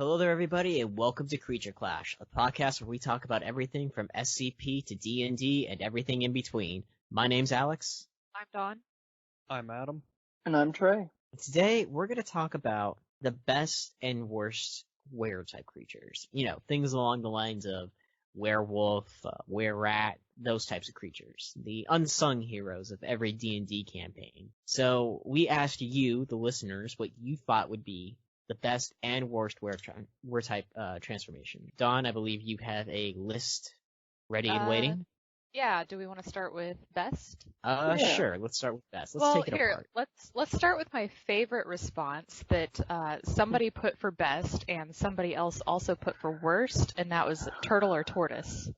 Hello there, everybody, and welcome to Creature Clash, a podcast where we talk about everything from SCP to D&D and everything in between. My name's Alex. I'm Dawn. I'm Adam. And I'm Trey. Today, we're going to talk about the best and worst were-type creatures. You know, things along the lines of werewolf, were-rat, those types of creatures. The unsung heroes of every D&D campaign. So, we asked you, the listeners, what you thought would be the best and worst were-type transformation. Dawn, I believe you have a list ready and waiting. Yeah, do we want to start with best? Sure, let's start with best. Let's take it apart. Let's start with my favorite response that somebody put for best and somebody else also put for worst, and that was turtle or tortoise.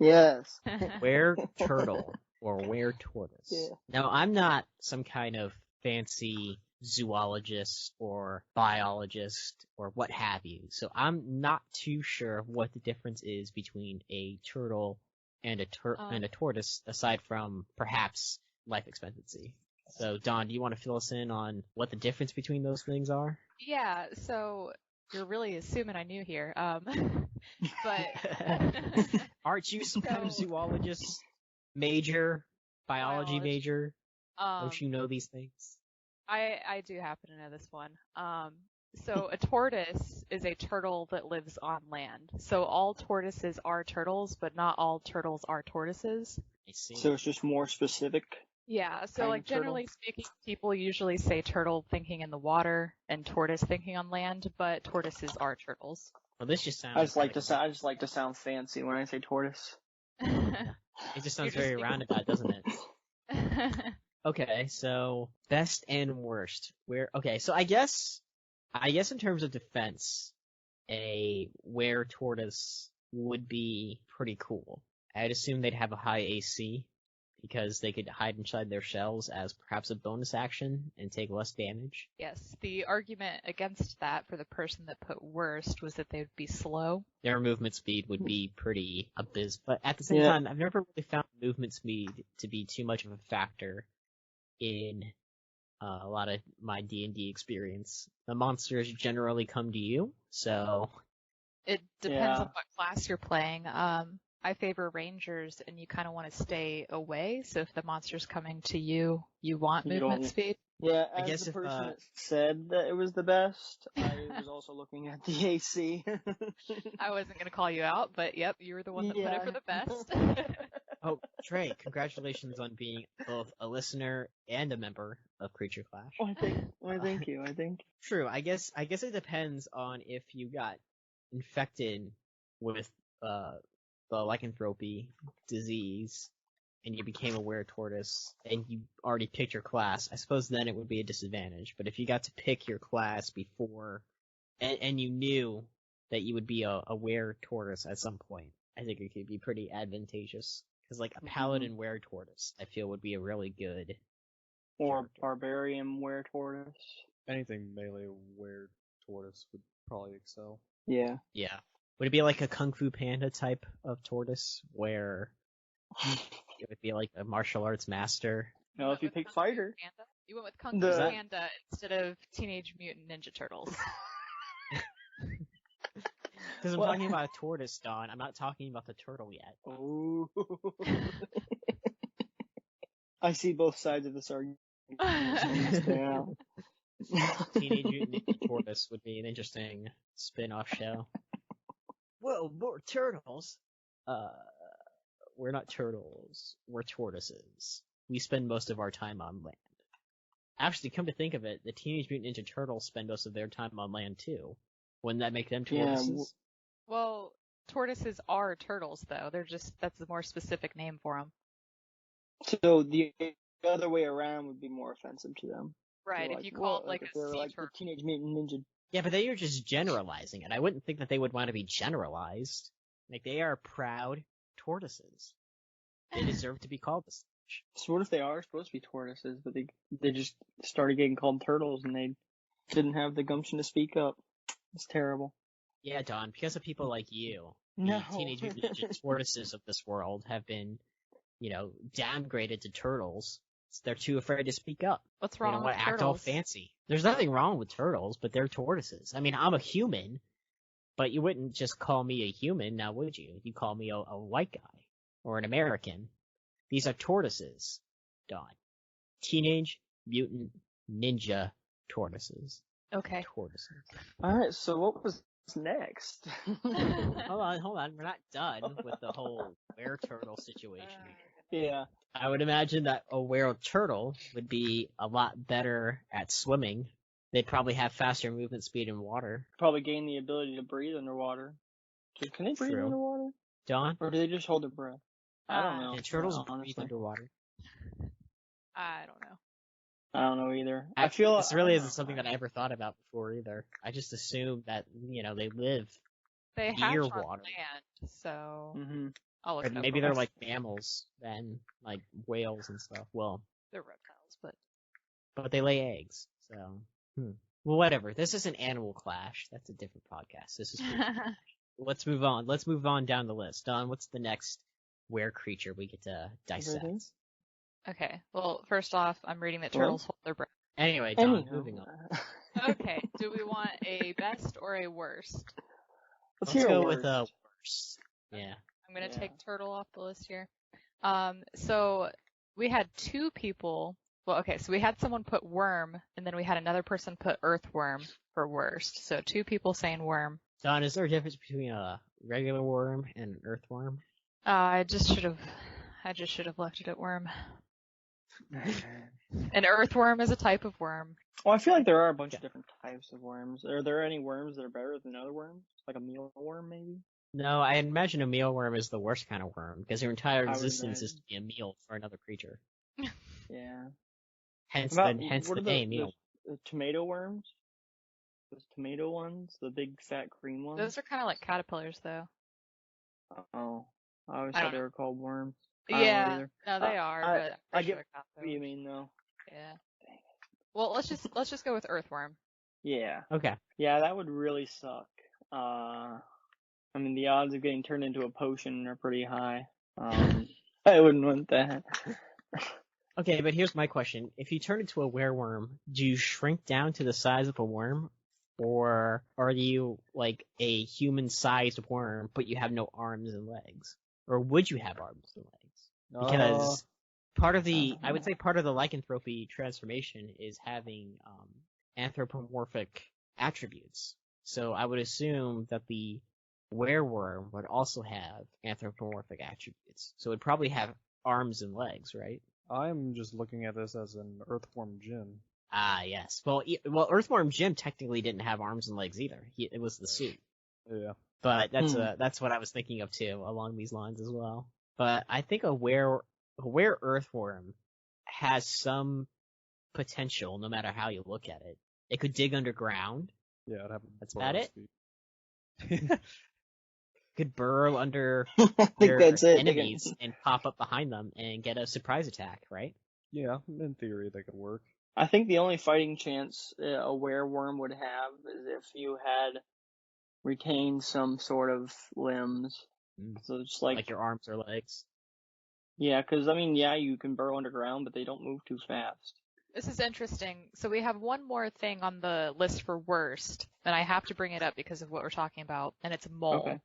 Yes. Were turtle or were tortoise. Yeah. Now, I'm not some kind of fancy zoologist or biologist or what have you, so I'm not too sure what the difference is between a turtle and a tortoise, aside from perhaps life expectancy. So, Dawn, do you want to fill us in on what the difference between those things are? Yeah, so you're really assuming I knew here, but aren't you some kind of zoologist major, biology major? Don't you know these things? I do happen to know this one. So a tortoise is a turtle that lives on land. So all tortoises are turtles, but not all turtles are tortoises. I see. So it's just more specific? Yeah, so like generally speaking, people usually say turtle thinking in the water and tortoise thinking on land, but tortoises are turtles. Well, this just sounds. I just like to sound fancy when I say tortoise. It just sounds very roundabout, doesn't it? Okay, so best and worst. So I guess in terms of defense, a were tortoise would be pretty cool. I'd assume they'd have a high AC because they could hide inside their shells as perhaps a bonus action and take less damage. Yes, the argument against that for the person that put worst was that they would be slow. Their movement speed would be pretty abysmal, but at the same time, I've never really found movement speed to be too much of a factor in a lot of my D&D experience. The monsters generally come to you, so... It depends on what class you're playing. I favor rangers, and you kind of want to stay away, so if the monster's coming to you, you want movement speed. Yeah, as the person that said that it was the best, I was also looking at the AC. I wasn't going to call you out, but yep, you were the one that put it for the best. Oh, Trey, congratulations on being both a listener and a member of Creature Clash. Thank you. True. I guess it depends on if you got infected with the lycanthropy disease and you became a were-tortoise and you already picked your class. I suppose then it would be a disadvantage. But if you got to pick your class before and you knew that you would be a were-tortoise at some point, I think it could be pretty advantageous. Because, like, a paladin were-tortoise, I feel, would be a really good... Or barbarian were-tortoise. Anything melee were-tortoise would probably excel. Yeah. Yeah. Would it be like a Kung Fu Panda type of tortoise, where it would be like a martial arts master? No, if you pick fighter. You went with Kung Fu Panda instead of Teenage Mutant Ninja Turtles. Because I'm talking about a tortoise, Dawn. I'm not talking about the turtle yet. Oh. I see both sides of this argument. Yeah. Teenage Mutant Ninja Tortoise would be an interesting spin-off show. Well, more turtles. We're not turtles. We're tortoises. We spend most of our time on land. Actually, come to think of it, the Teenage Mutant Ninja Turtles spend most of their time on land too. Wouldn't that make them tortoises? Well, tortoises are turtles, though. That's a more specific name for them. So the other way around would be more offensive to them. Right, if you call it like a sea turtle. Teenage Mutant Ninja. Yeah, but they are just generalizing it. I wouldn't think that they would want to be generalized. Like, they are proud tortoises. They deserve to be called this. So what if they are supposed to be tortoises, but they just started getting called turtles and they didn't have the gumption to speak up? It's terrible. Yeah, Don, because of people like you, no. The Teenage Mutant Ninja Tortoises of this world have been, downgraded to turtles They're too afraid to speak up. What's They wrong don't with want to act all turtles? fancy. There's nothing wrong with turtles, but they're tortoises. I mean, I'm a human, but you wouldn't just call me a human, now would you? You call me a white guy or an American. These are tortoises, Dawn. Teenage Mutant Ninja Tortoises. Okay. Tortoises. Alright, so what was next? Hold on. We're not done with the whole were-turtle situation. Yeah. I would imagine that a were-turtle would be a lot better at swimming. They'd probably have faster movement speed in water. Probably gain the ability to breathe underwater. Can they breathe True. underwater? Dawn? Or do they just hold their breath? I don't know. And turtles breathe honestly. underwater. I don't know. I don't know either. I feel this really isn't something that I ever thought about before either. I just assumed that, they live They near hatch on water. land, so Mm-hmm. I'll look Or it up maybe real they're quick. like mammals then, like whales and stuff. Well, They're reptiles, but they lay eggs, so. Well, whatever. This isn't Animal Clash. That's a different podcast. This is. but Let's move on. Let's move on down the list. Don, what's the next creature we get to dissect? okay. Well, first off, I'm reading that Hello? turtles hold their breath. Anyway, Don, Anyhow. moving on. Okay. Do we want a best or a worst? Let's Let's hear go a with word. worst. Yeah. I'm gonna Yeah. take turtle off the list here. So we had two people. Well, okay, so we had someone put worm, and then we had another person put earthworm for worst. So two people saying worm. Don, is there a difference between a regular worm and an earthworm? I just should have left it at worm. An earthworm is a type of worm. Well, I feel like there are a bunch of different types of worms. Are there any worms that are better than other worms? Like a mealworm, maybe? No, I imagine a mealworm is the worst kind of worm because your entire I would existence is imagine. to be a meal for another creature. Yeah. Hence What the are name meal. the tomato worms? Those tomato ones? The big fat cream ones? Those are kind of like caterpillars, though. Oh. I always I thought don't they know. were called worms. I don't know Yeah, either. no, they are. I- But I'm I pretty get sure they're what you caterpillars. mean, though. Yeah. Well, let's just go with earthworm. Yeah. Okay. Yeah, that would really suck. I mean, the odds of getting turned into a potion are pretty high. I wouldn't want that. Okay, but here's my question. If you turn into a wereworm, do you shrink down to the size of a worm? Or are you like a human-sized worm, but you have no arms and legs? Or would you have arms and legs? Because I would say part of the lycanthropy transformation is having anthropomorphic attributes. So I would assume that the wereworm would also have anthropomorphic attributes. So it would probably have arms and legs, right? I'm just looking at this as an Earthworm Jim. Ah, yes. Well, Earthworm Jim technically didn't have arms and legs either. It was the suit. Yeah. But that's what I was thinking of too, along these lines as well. But I think a were earthworm has some potential, no matter how you look at it. It could dig underground. Yeah, I'd have That's about it? speed. Could burrow under I think their that's it. enemies and pop up behind them and get a surprise attack, right? Yeah, in theory they could work. I think the only fighting chance a wereworm would have is if you had retained some sort of limbs. So it's Like your arms or legs. yeah, because I mean, yeah, you can burrow underground, but they don't move too fast. This is interesting. So we have one more thing on the list for worst, and I have to bring it up because of what we're talking about, and it's a mole. Okay.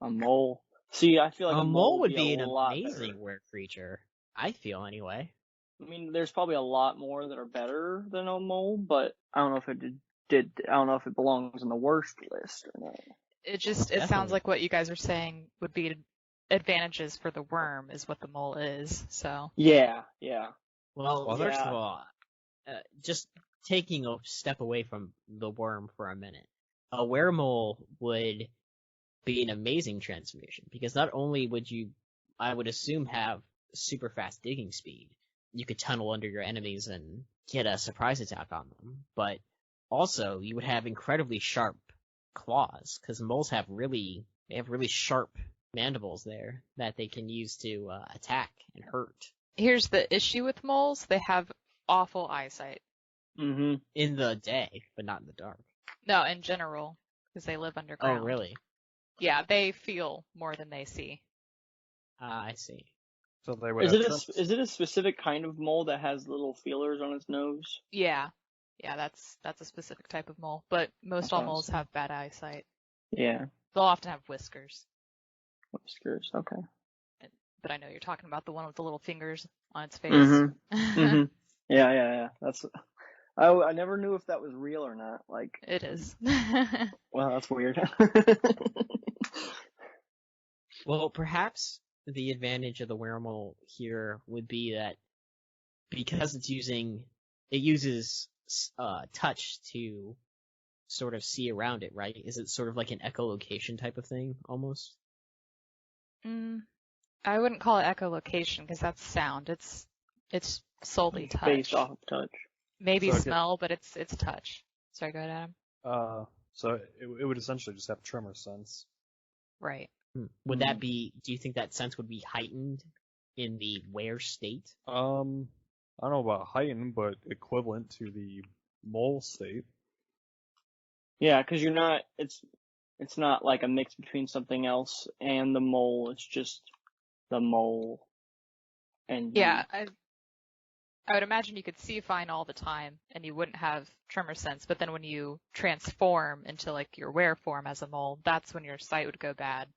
A mole. See, I feel like A mole would be be a an lot amazing better. were creature. I feel anyway. I mean, there's probably a lot more that are better than a mole, but I don't know if I don't know if it belongs on the worst list or not. It sounds Definitely. like what you guys are saying would be advantages for the worm is what the mole is. So Yeah. Well, first yeah. of all, just taking a step away from the worm for a minute, a weremole would be an amazing transformation because not only would you, I would assume, have super fast digging speed, you could tunnel under your enemies and get a surprise attack on them, but also you would have incredibly sharp claws because moles have really sharp mandibles there that they can use to attack and hurt. here's the issue with moles. They have awful eyesight. Mm-hmm. In the day, but not in the dark. No, in general, because they live underground. Oh, really? Yeah, they feel more than they see. I see. So they would Is have it tremors. is it a specific kind of mole that has little feelers on its nose? Yeah. Yeah, that's a specific type of mole. But most all moles Awesome. have bad eyesight. Yeah, They'll often have whiskers. whiskers. Okay. But I know you're talking about the one with the little fingers on its face. Mhm. Yeah. That's. I never knew if that was real or not. Like, It is. well, that's weird. Well, perhaps the advantage of the weremole here would be that because it uses touch to sort of see around it, right? Is it sort of like an echolocation type of thing, almost? I wouldn't call it echolocation because that's sound. It's solely touch. Based off of touch. Maybe So I smell, but it's touch. Sorry, go ahead, Adam. So it would essentially just have tremor sense. Right. Would that be? Do you think that sense would be heightened in the were state? I don't know about heightened, but equivalent to the mole state. Yeah, because you're not. It's not like a mix between something else and the mole. It's just the mole. And Yeah, I would imagine you could see fine all the time and you wouldn't have tremor sense, but then when you transform into like your were form as a mole, that's when your sight would go bad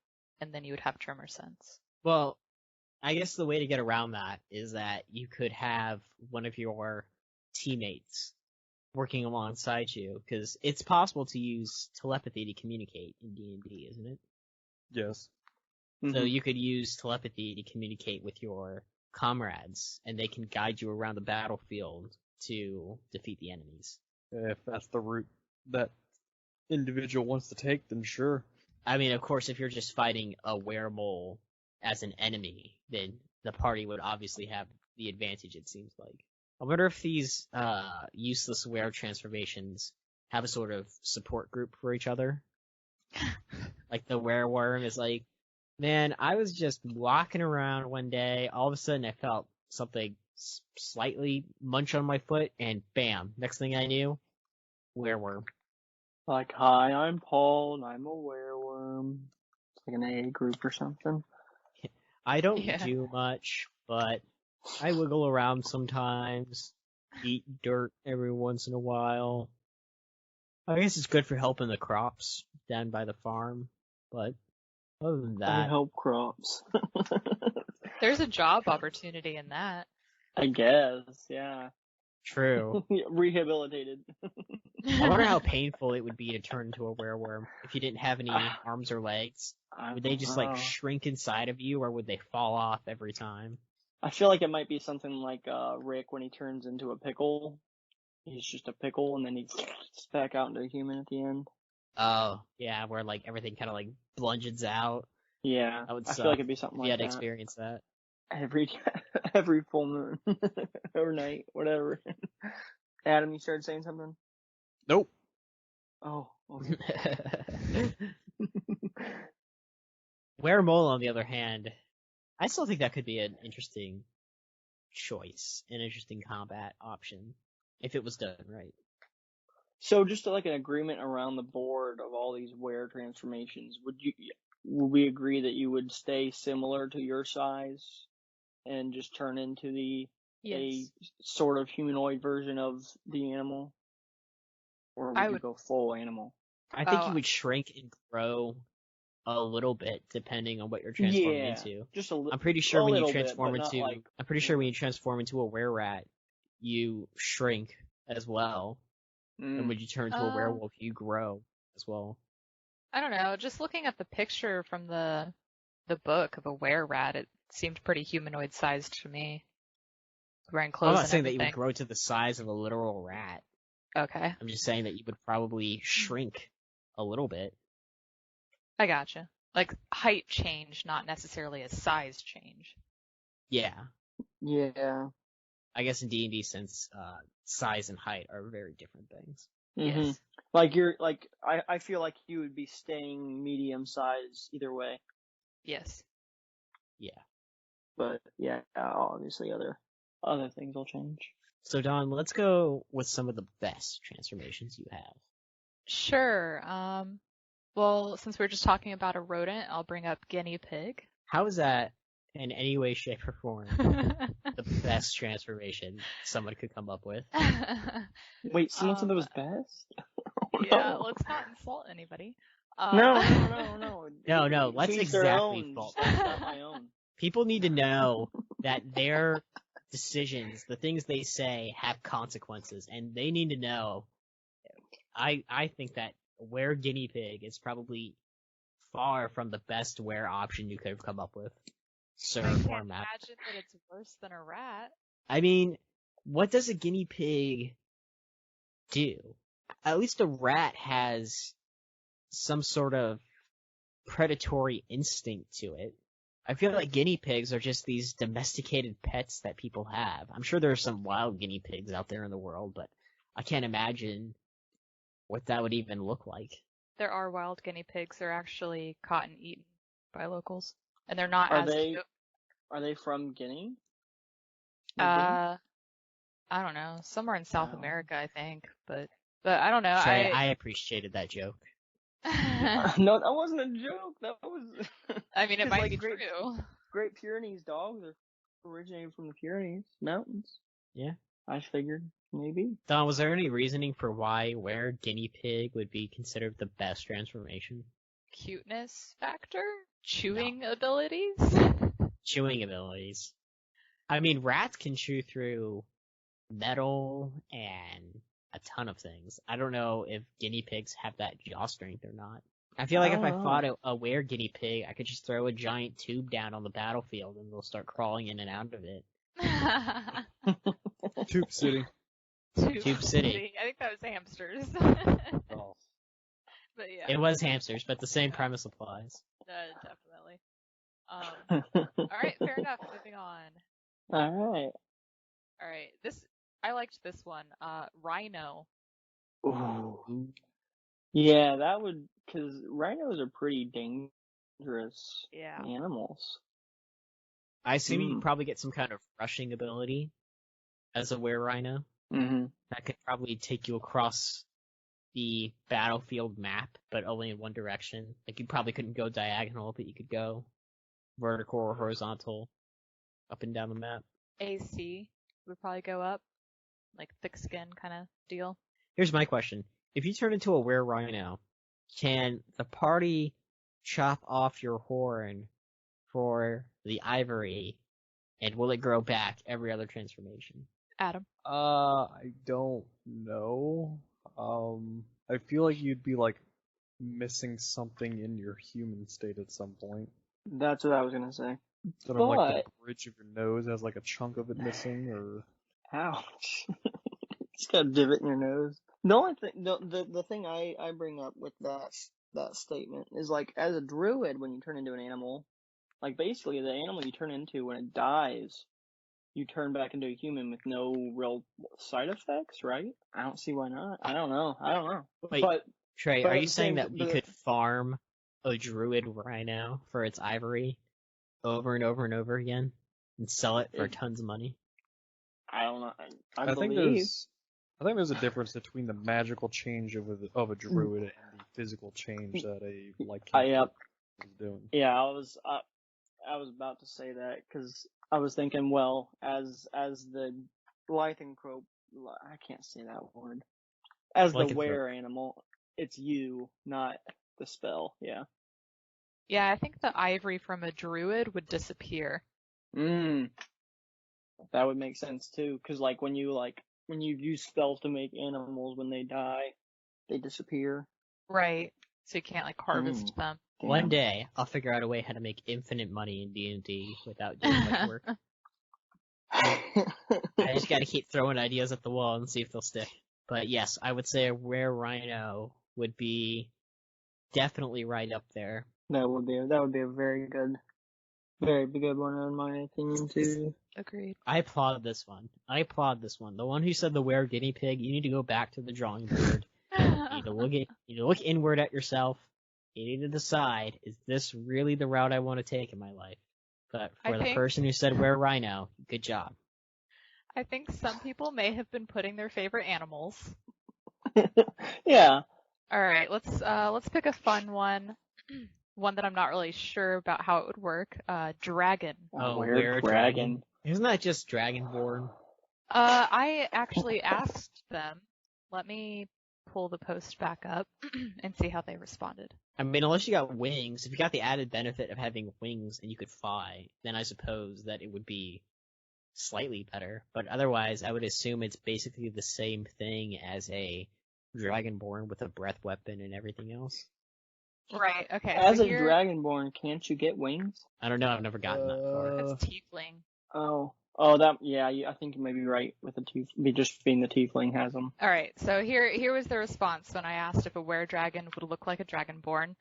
and then you would have tremor sense. Well, I guess the way to get around that is that you could have one of your teammates working alongside you, because it's possible to use telepathy to communicate in D&D, isn't it? Yes. So you could use telepathy to communicate with your comrades, and they can guide you around the battlefield to defeat the enemies. If that's the route that individual wants to take, then sure. I mean, of course, if you're just fighting a weremole as an enemy, then the party would obviously have the advantage, it seems like. I wonder if these useless were transformations have a sort of support group for each other. Like the wereworm is like, man, I was just walking around one day, all of a sudden I felt something slightly munch on my foot, and bam, next thing I knew, wereworm. Like, hi, I'm Paul, and I'm a wereworm. It's like an AA group or something. I don't Yeah. do much, but I wiggle around sometimes, eat dirt every once in a while. I guess it's good for helping the crops down by the farm, but other than I that, help crops. There's a job opportunity in that. I guess, yeah. true. Rehabilitated. I wonder how painful it would be to turn into a wereworm if you didn't have any arms or legs. Would they just like shrink inside of you, or would they fall off every time? I feel like it might be something like Rick when he turns into a pickle. He's just a pickle, and then he gets back out into a human at the end. Oh, yeah, where like everything kind of like bludgeons out. Yeah, That would I suck feel like it'd be something if you like had to that. experience that. Every full moon or night, whatever. Adam, you started saying something? Nope. Oh, okay. Weremole, on the other hand, I still think that could be an interesting choice, an interesting combat option, if it was done right. So just like an agreement around the board of all these were transformations, would we agree that you would stay similar to your size and just turn into a Yes. sort of humanoid version of the animal? Or would you go full animal? I think you would shrink and grow a little bit depending on what you're transforming into. Just I'm pretty sure when you transform bit, into I'm pretty sure when you transform into a were-rat, you shrink as well. And when you turn into a werewolf, you grow as well. I don't know. Just looking at the picture from the book of a were-rat, it seemed pretty humanoid sized to me. Wearing clothes. I'm not and saying everything. that you would grow to the size of a literal rat. Okay. I'm just saying that you would probably shrink a little bit. I gotcha. Like height change, not necessarily a size change. Yeah. Yeah. I guess in D&D since size and height are very different things. Mm-hmm. Yes. I feel like you would be staying medium size either way. Yes. Yeah. But yeah, obviously other things will change. So Don, let's go with some of the best transformations you have. Sure. Well, since we're just talking about a rodent, I'll bring up guinea pig. How is that in any way, shape, or form the best transformation someone could come up with. Wait, someone said that was best? Yeah, No. let's not insult anybody. No. No, let's To each their exactly own, fault. just not my own. People need to know that their decisions, the things they say, have consequences, and they need to know. I think that were guinea pig is probably far from the best were option you could have come up with. I Or can't map. imagine that it's worse than a rat. I mean, what does a guinea pig do? At least a rat has some sort of predatory instinct to it. I feel like guinea pigs are just these domesticated pets that people have. I'm sure there are some wild guinea pigs out there in the world, but I can't imagine what that would even look like. There are wild guinea pigs. They're actually caught and eaten by locals, and they're not Are as they- cute. Are they from Guinea? I don't know. Somewhere in South Wow. America, I think, but I don't know. Trey, I appreciated that joke. No, that wasn't a joke. That was. I mean, it It's might like be great- true. Great Pyrenees dogs are originated from the Pyrenees Mountains. Yeah. I figured maybe. Don, was there any reasoning for why where guinea pig would be considered the best transformation? Cuteness factor? Chewing abilities? Chewing abilities. I mean, rats can chew through metal and a ton of things. I don't know if guinea pigs have that jaw strength or not. I feel like if I fought a were guinea pig, I could just throw a giant tube down on the battlefield and they'll start crawling in and out of it. Tube City. Tube City. I think that was hamsters. Oh. But yeah. It was hamsters, but the same premise applies. Definitely. Alright, fair enough. Moving on. Alright. Alright, I liked this one. Rhino. Ooh. Yeah, that would, because rhinos are pretty dangerous Yeah. animals. I assume you'd probably get some kind of rushing ability as a were rhino. Mm-hmm. That could probably take you across the battlefield map, but only in one direction. Like, you probably couldn't go diagonal, but you could go vertical or horizontal, up and down the map. AC would probably go up. Like thick skin kind of deal. Here's my question. If you turn into a were rhino, can the party chop off your horn for the ivory, and will it grow back every other transformation? Adam. I don't know. I feel like you'd be like missing something in your human state at some point. That's what I was gonna say. Sort of like But- the bridge of your nose has like a chunk of it missing, or Ouch. Just got a divot in your nose. The only thing, the thing I bring up with that statement is like, as a druid, when you turn into an animal, like basically the animal you turn into when it dies, you turn back into a human with no real side effects, right? I don't see why not. I don't know. Wait, But Trey, but are at you the saying same- that we but- could farm a druid rhino for its ivory over and over and over again and sell it for If- tons of money? I don't know. I think believe. there's a difference between the magical change of a druid and the physical change that a Yep. is doing. Yeah, I was about to say that because I was thinking, well, as the lycanthrope, I can't say that word. As the Lycanthrope. were animal, it's you, not the spell. Yeah. Yeah, I think the ivory from a druid would disappear. That would make sense too, because when you use spells to make animals, when they die, they disappear. Right. So you can't like harvest them. One day, I'll figure out a way how to make infinite money in D&D without doing much work. I just gotta keep throwing ideas at the wall and see if they'll stick. But yes, I would say a were rhino would be definitely right up there. That would be a very good one in my opinion too. Agreed. I applaud this one. The one who said the were guinea pig, you need to go back to the drawing board. You need to look inward at yourself. You need to decide, is this really the route I want to take in my life? But for the person who said were rhino, good job. I think some people may have been putting their favorite animals. Yeah. All right, let's pick a fun one. one that I'm not really sure about how it would work. Dragon. Oh, Weredragon. Isn't that just Dragonborn? I actually asked them. Let me pull the post back up and see how they responded. I mean, unless you got wings, if you got the added benefit of having wings and you could fly, then I suppose that it would be slightly better. But otherwise, I would assume it's basically the same thing as a Dragonborn with a breath weapon and everything else. Right, okay. As so a here, Dragonborn, can't you get wings? I don't know, I've never gotten that far. it's tiefling. I think you may be right with the just being the tiefling has them. Alright, so here was the response when I asked if a were-dragon would look like a dragonborn.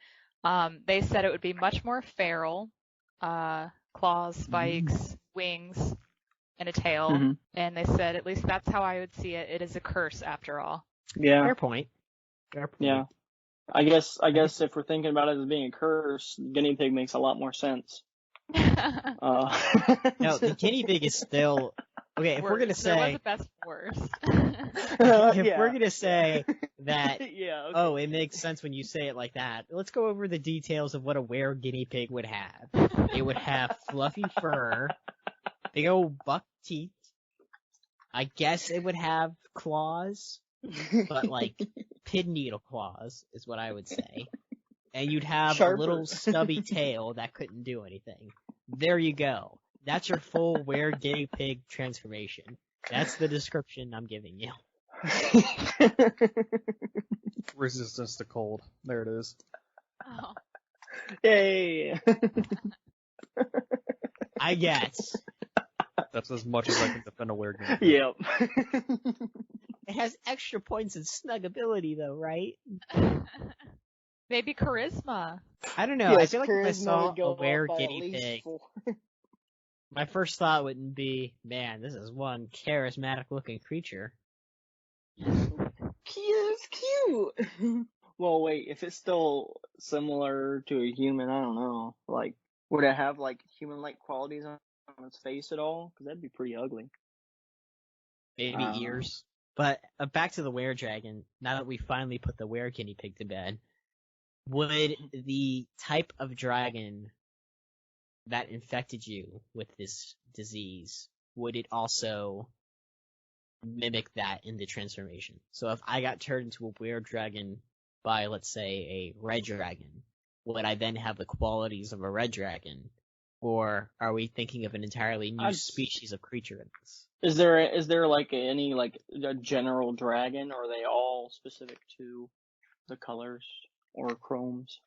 They said it would be much more feral, claws, spikes, wings, and a tail. Mm-hmm. And they said, at least that's how I would see it. It is a curse after all. Yeah. Fair point. Yeah. I guess if we're thinking about it as being a curse, guinea pig makes a lot more sense. No, the guinea pig is still okay. If we're gonna There was say a best worst. if we're gonna say that, yeah. Okay. oh, it makes sense when you say it like that. Let's go over the details of what a were guinea pig would have. It would have fluffy fur, big old buck teeth. I guess it would have claws, but like pin needle claws is what I would say. And you'd have Sharper. a little stubby tail that couldn't do anything. There you go. That's your full were guinea pig transformation. That's the description I'm giving you. Resistance to cold. There it is. Oh. Yay! I guess. That's as much as I can defend a weird game. Yep. It has extra points in snuggability though, right? Maybe charisma. I don't know. I Yes, feel like if I charisma saw would go a were up by at guinea least pig, 4. my first thought wouldn't be, man, this is one charismatic looking creature. It's cute. Well, wait. If it's still similar to a human, I don't know. Like, would it have like human-like qualities on its face at all? Because that'd be pretty ugly. Maybe ears. But back to the were dragon. Now that we finally put the were guinea pig to bed, would the type of dragon that infected you with this disease, would it also mimic that in the transformation? So if I got turned into a were dragon by, let's say, a red dragon, would I then have the qualities of a red dragon? Or are we thinking of an entirely new species of creature in this? Is there like any like a general dragon, or are they all specific to the colors or chromes?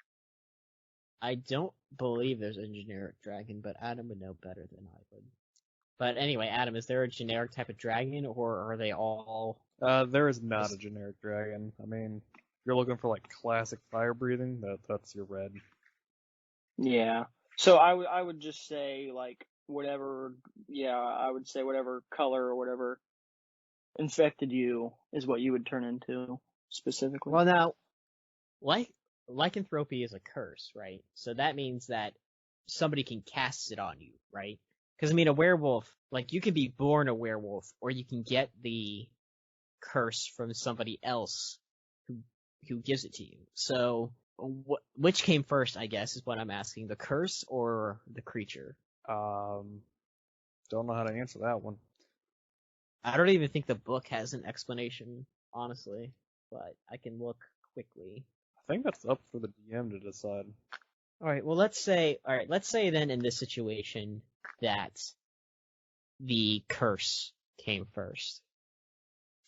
I don't believe there's a generic dragon, but Adam would know better than I would. But anyway, Adam, is there a generic type of dragon, or are they all... There is not a generic dragon. I mean, if you're looking for like classic fire breathing, that's your red. Yeah. So I would just say like whatever. Yeah, I would say whatever color or whatever infected you is what you would turn into specifically. Well, now, lycanthropy is a curse, right? So that means that somebody can cast it on you, right? Because, I mean, a werewolf, like, you can be born a werewolf, or you can get the curse from somebody else who gives it to you. So, which came first, I guess, is what I'm asking. The curse or the creature? Don't know how to answer that one. I don't even think the book has an explanation, honestly, but I can look quickly. I think that's up for the DM to decide. Alright, let's say then in this situation that the curse came first.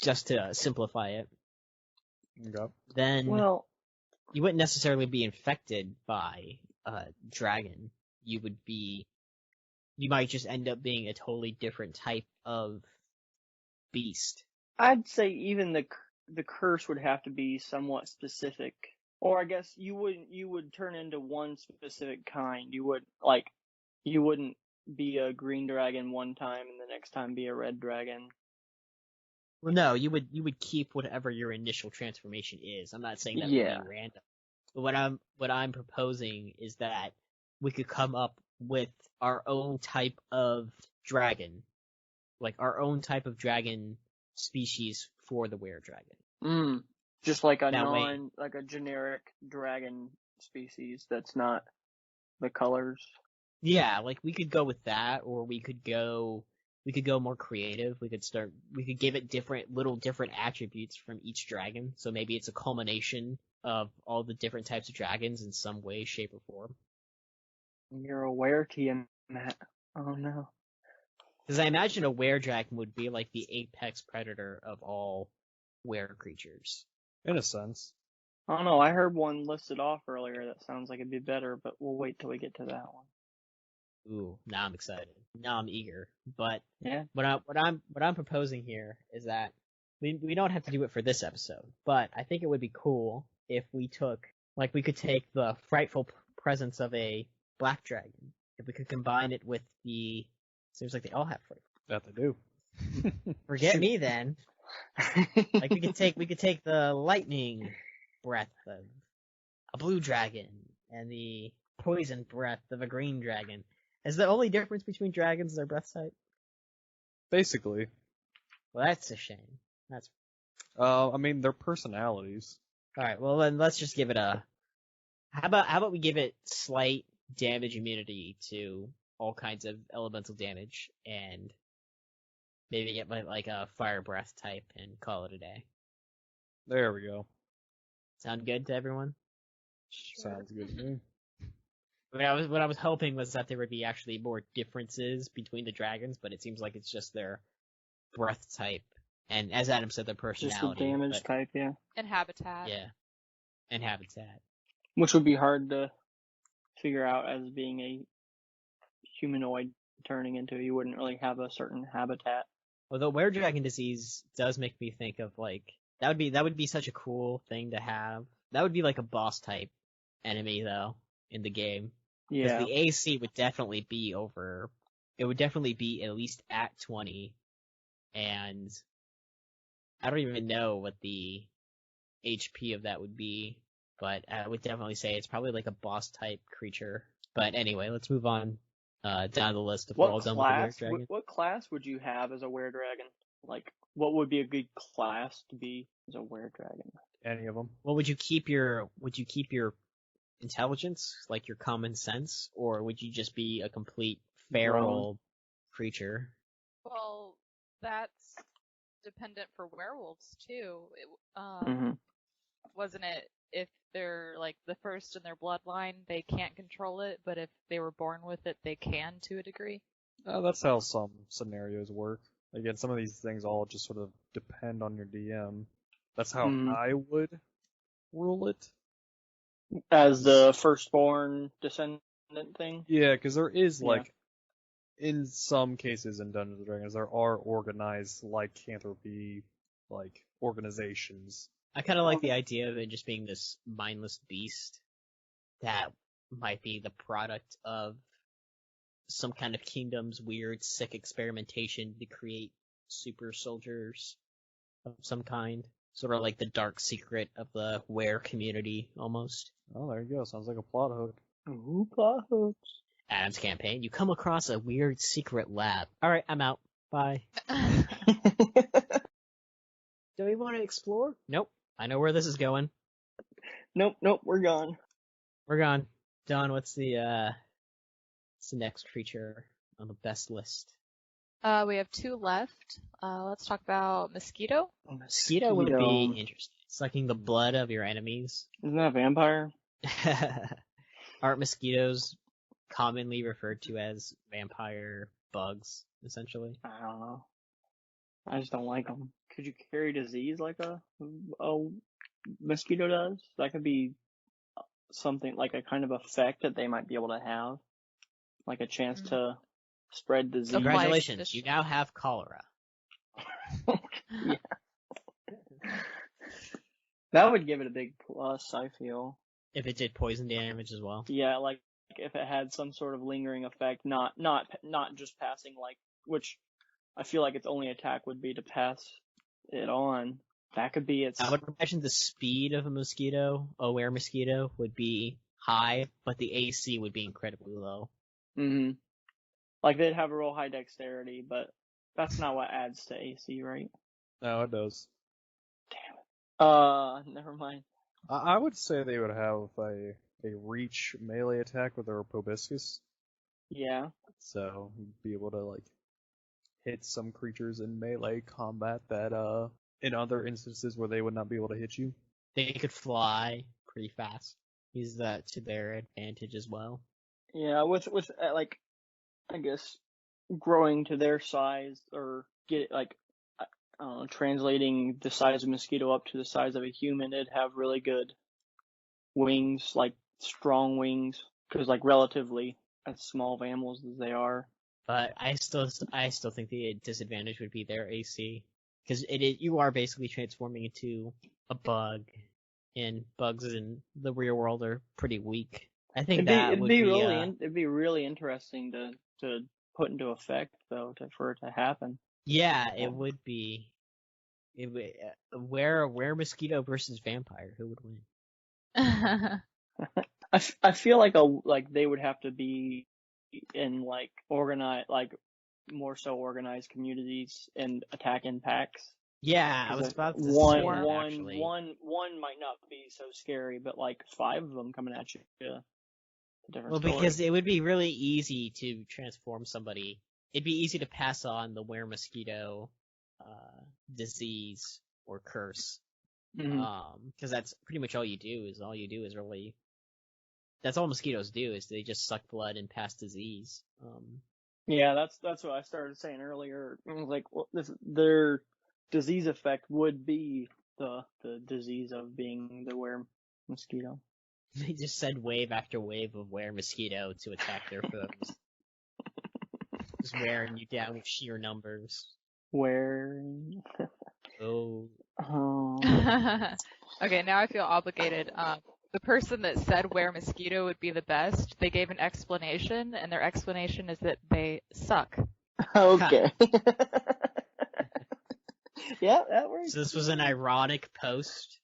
Just to simplify it. Okay. Then Well, you wouldn't necessarily be infected by a dragon. You might just end up being a totally different type of beast. I'd say even the curse would have to be somewhat specific. Or I guess you would turn into one specific kind. You wouldn't be a green dragon one time and the next time be a red dragon. Well, no, you would keep whatever your initial transformation is. I'm not saying that Yeah. would be random. But what I'm proposing is that we could come up with our own type of dragon. Like our own type of dragon species for the were dragon. Just like a That way- like a generic dragon species that's not the colors. Yeah, like we could go with that, or we could go more creative. We could give it different attributes from each dragon. So maybe it's a culmination of all the different types of dragons in some way, shape, or form. You're a Werekian, Matt. Oh no. Because I imagine a were-dragon would be like the apex predator of all Werecreatures. In a sense. I don't know. I heard one listed off earlier that sounds like it'd be better, but we'll wait till we get to that one. Ooh, now I'm excited. Now I'm eager. But Yeah. what I'm proposing here is that we don't have to do it for this episode, but I think it would be cool if we could take the frightful presence of a black dragon, if we could combine it with seems like they all have fright. That they do. Forget me then. Like we could take the lightning breath of a blue dragon and the poison breath of a green dragon. Is the only difference between dragons their breath type? Basically. Well, that's a shame. I mean, their personalities. Alright, well then let's just give it how about we give it slight damage immunity to all kinds of elemental damage, and maybe get like a fire breath type and call it a day. There we go. Sound good to everyone? Sounds good to me. What I was hoping was that there would be actually more differences between the dragons, but it seems like it's just their breath type, and as Adam said, their personality. Just the damage type, yeah. And habitat. Yeah. And habitat. Which would be hard to figure out as being a humanoid turning into. You wouldn't really have a certain habitat. Although were-dragon disease does make me think of that would be such a cool thing to have. That would be like a boss type enemy though in the game. Yeah. Because the AC would definitely be it would definitely be at least at 20, and I don't even know what the HP of that would be, but I would definitely say it's probably like a boss type creature. But anyway, let's move on down the list if we're all done with the were-dragon. What class would you have as a were-dragon? Like, what would be a good class to be as a were-dragon? Any of them. Well, would you keep your intelligence, like your common sense, or would you just be a complete feral creature? Well, that's dependent for werewolves too. Wasn't it if they're like the first in their bloodline, they can't control it, but if they were born with it, they can to a degree? That's how some scenarios work. Again, some of these things all just sort of depend on your DM. That's how I would rule it. As the firstborn descendant thing? Yeah, because there is, in some cases in Dungeons & Dragons, there are organized lycanthropy, organizations. I kind of like the idea of it just being this mindless beast that might be the product of some kind of kingdom's weird, sick experimentation to create super soldiers of some kind. Sort of like the dark secret of the were community, almost. Oh, there you go. Sounds like a plot hook. Ooh, plot hooks. Adam's campaign. You come across a weird secret lab. Alright, I'm out. Bye. Do we want to explore? Nope. I know where this is going. Nope, we're gone. We're gone. Don, what's the next creature on the best list? We have 2 left. Let's talk about Mosquito. Mosquito would be interesting. Sucking the blood of your enemies. Isn't that a vampire? Aren't mosquitoes commonly referred to as vampire bugs, essentially? I don't know. I just don't like them. Could you carry disease like a mosquito does? That could be something like a kind of effect that they might be able to have. Like a chance to spread disease. Congratulations, you now have cholera. Yeah. That would give it a big plus, I feel. If it did poison damage as well. Yeah, like if it had some sort of lingering effect, not just passing which I feel like its only attack would be to pass it on. That could be its. I would imagine the speed of a mosquito would be high, but the AC would be incredibly low. Mm-hmm. Like they'd have a real high dexterity, but that's not what adds to AC, right? No, it does. Damn it. Never mind. I would say they would have a a reach melee attack with their proboscis. Yeah. So you'd be able to like hit some creatures in melee combat that in other instances where they would not be able to hit you. They could fly pretty fast. Use that to their advantage as well. Yeah, with like, I guess, growing to their size or get like, I don't know, translating the size of mosquito up to the size of a human, it'd have really good wings, like strong wings, because like relatively as small of animals as they are. But I still think the disadvantage would be their AC, because you are basically transforming into a bug, and bugs in the real world are pretty weak. I think It'd be really interesting to put into effect though, for it to happen. Yeah, it would be. It would, where mosquito versus vampire, who would win? I feel like they would have to be in like more so organized communities and attack in packs. Yeah, I was about to say that, actually. One might not be so scary, but like 5 of them coming at you. Yeah. Well, because it would be really easy to transform somebody. It'd be easy to pass on the mosquito disease or curse. Because that's pretty much all you do is really. That's all mosquitoes do is they just suck blood and pass disease. Yeah, that's what I started saying earlier. It was like, well, their disease effect would be the disease of being the mosquito. They just send wave after wave of mosquito to attack their foes. Just wearing you down with sheer numbers. Oh. Okay, now I feel obligated. The person that said mosquito would be the best, they gave an explanation, and their explanation is that they suck. Okay. Yeah, that works. So this was an ironic post.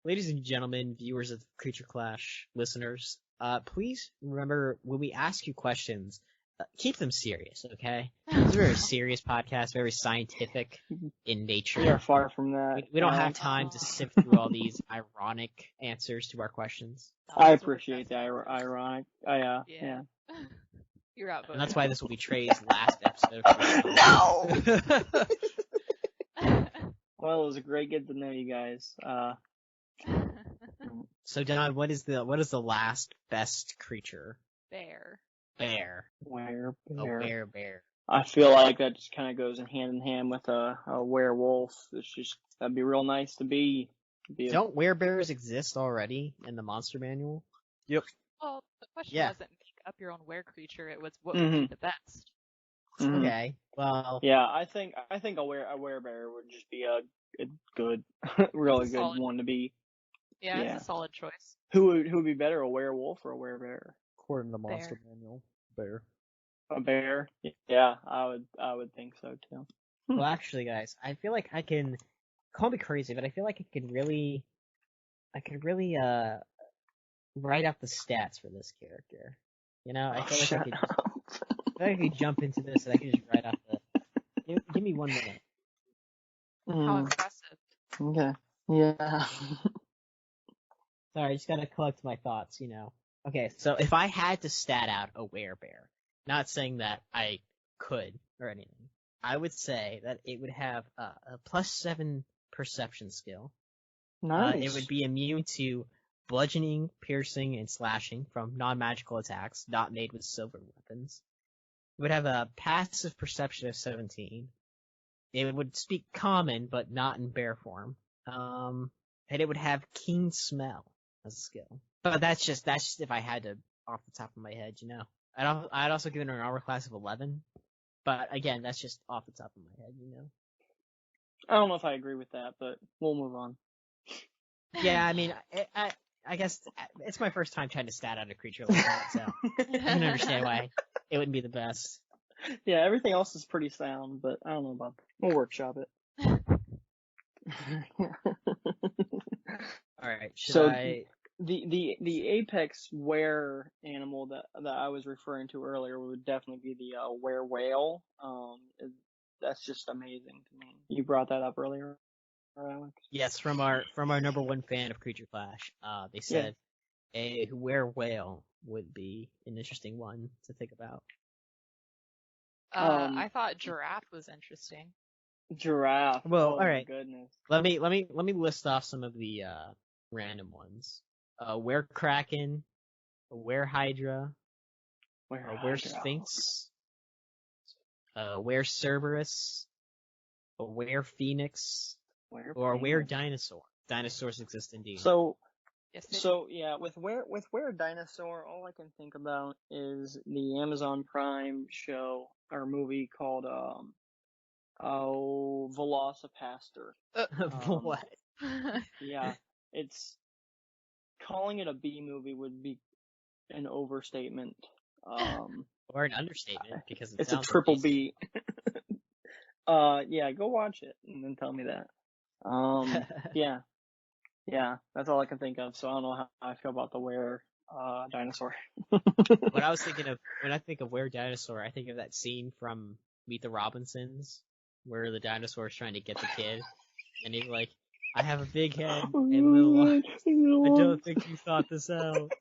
Ladies and gentlemen, viewers of Creature Clash, listeners, please remember when we ask you questions, keep them serious, okay? It's a very serious podcast, very scientific in nature. We are far from that. We don't have time to sift through all these ironic answers to our questions. I appreciate the ironic. Yeah. You're out. And that's why this will be Trey's last episode. No! Well, it was great getting to know you guys. So Don, what is the last best creature? Bear. Werebear. A werebear. I feel like that just kind of goes hand in hand with a werewolf. That'd be real nice to be. Don't werebears exist already in the monster manual? Yep. Well, the question wasn't make up your own werecreature. It was what would be the best. Mm-hmm. Okay. Well. Yeah, I think a werebear would just be a good, really good one to be. Yeah, it's a solid choice. Who would be better, a werewolf or a werebear? According to the monster manual, bear. A bear? Yeah, I would think so too. Well, actually, guys, I feel like I can. Call me crazy, but I feel like I could really write out the stats for this character. You know, I feel like I could jump into this and I could just write out the. Give me 1 minute. How impressive. Okay. Yeah. Sorry, I just gotta collect my thoughts, you know. Okay, so if I had to stat out a werebear, not saying that I could or anything, I would say that it would have a +7 perception skill. Nice. It would be immune to bludgeoning, piercing, and slashing from non-magical attacks not made with silver weapons. It would have a passive perception of 17. It would speak common, but not in bear form. And it would have keen smell as a skill. But that's just if I had to off the top of my head, you know. I'd also give it an armor class of 11. But again, that's just off the top of my head, you know. I don't know if I agree with that, but we'll move on. Yeah, I mean, I guess it's my first time trying to stat out a creature like that, so I can understand why it wouldn't be the best. Yeah, everything else is pretty sound, but I don't know about that. We'll workshop it. Alright, the apex were animal that I was referring to earlier would definitely be the were-whale. That's just amazing to me. You brought that up earlier, Alex? Yes, from our number one fan of Creature Clash. They said A were-whale would be an interesting one to think about. I thought giraffe was interesting. Giraffe. Well, oh all right. my goodness. Let me list off some of the random ones. Werekraken, a werehydra, a weresphinx, a wercerberus, a werephoenix, or a were-dinosaur. Dinosaurs exist indeed. So Yes, they So yeah, with where dinosaur, all I can think about is the Amazon Prime show or movie called Velocipaster. What? Yeah, it's calling it a B movie would be an overstatement. Or an understatement, because it It's a sounds triple amazing. B. Yeah, go watch it and then tell me that. Yeah, that's all I can think of. So I don't know how I feel about the were dinosaur. What I was thinking of when I think of were dinosaur, I think of that scene from Meet the Robinsons, where the dinosaur is trying to get the kid, and he's like, "I have a big head and little arms. I don't think you thought this out."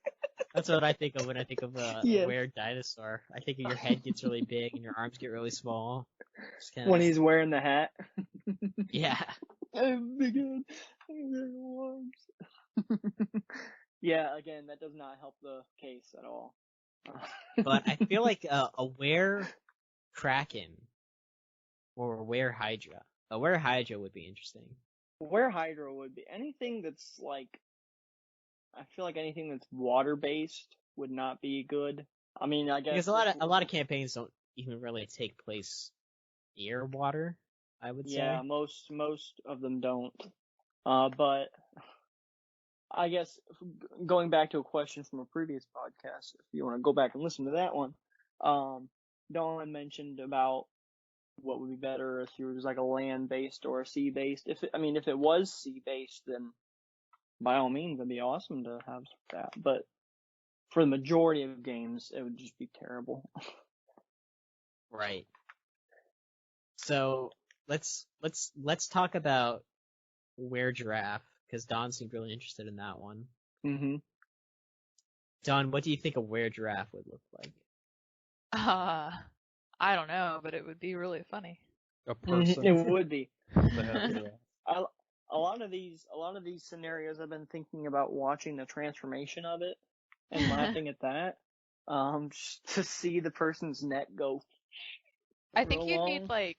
That's what I think of when I think of a Yes. were dinosaur. I think of your head gets really big and your arms get really small. Just kinda, When he's wearing the hat. yeah. I have big head. I have big arms. Yeah, again, that does not help the case at all. But I feel like a were-kraken or a were-hydra. A were-hydra would be interesting. Where Hydra would be anything that's like, I feel like anything that's water based would not be good. I mean, I guess Because a lot of campaigns don't even really take place near water, I would say. yeah, most of them don't. But I guess going back to a question from a previous podcast, if you want to go back and listen to that one, Dawn mentioned about what would be better if you were just like a land-based or a sea-based. If it was sea-based, then by all means, it'd be awesome to have that. But for the majority of games, it would just be terrible. Right. So let's talk about were-giraffe, because Don seemed really interested in that one. Mm-hmm. Don, what do you think a were-giraffe would look like? I don't know, but it would be really funny. A person. It would be. that has a- A lot of these scenarios, I've been thinking about watching the transformation of it and laughing at that. Just to see the person's neck go. I think real you'd long. need like,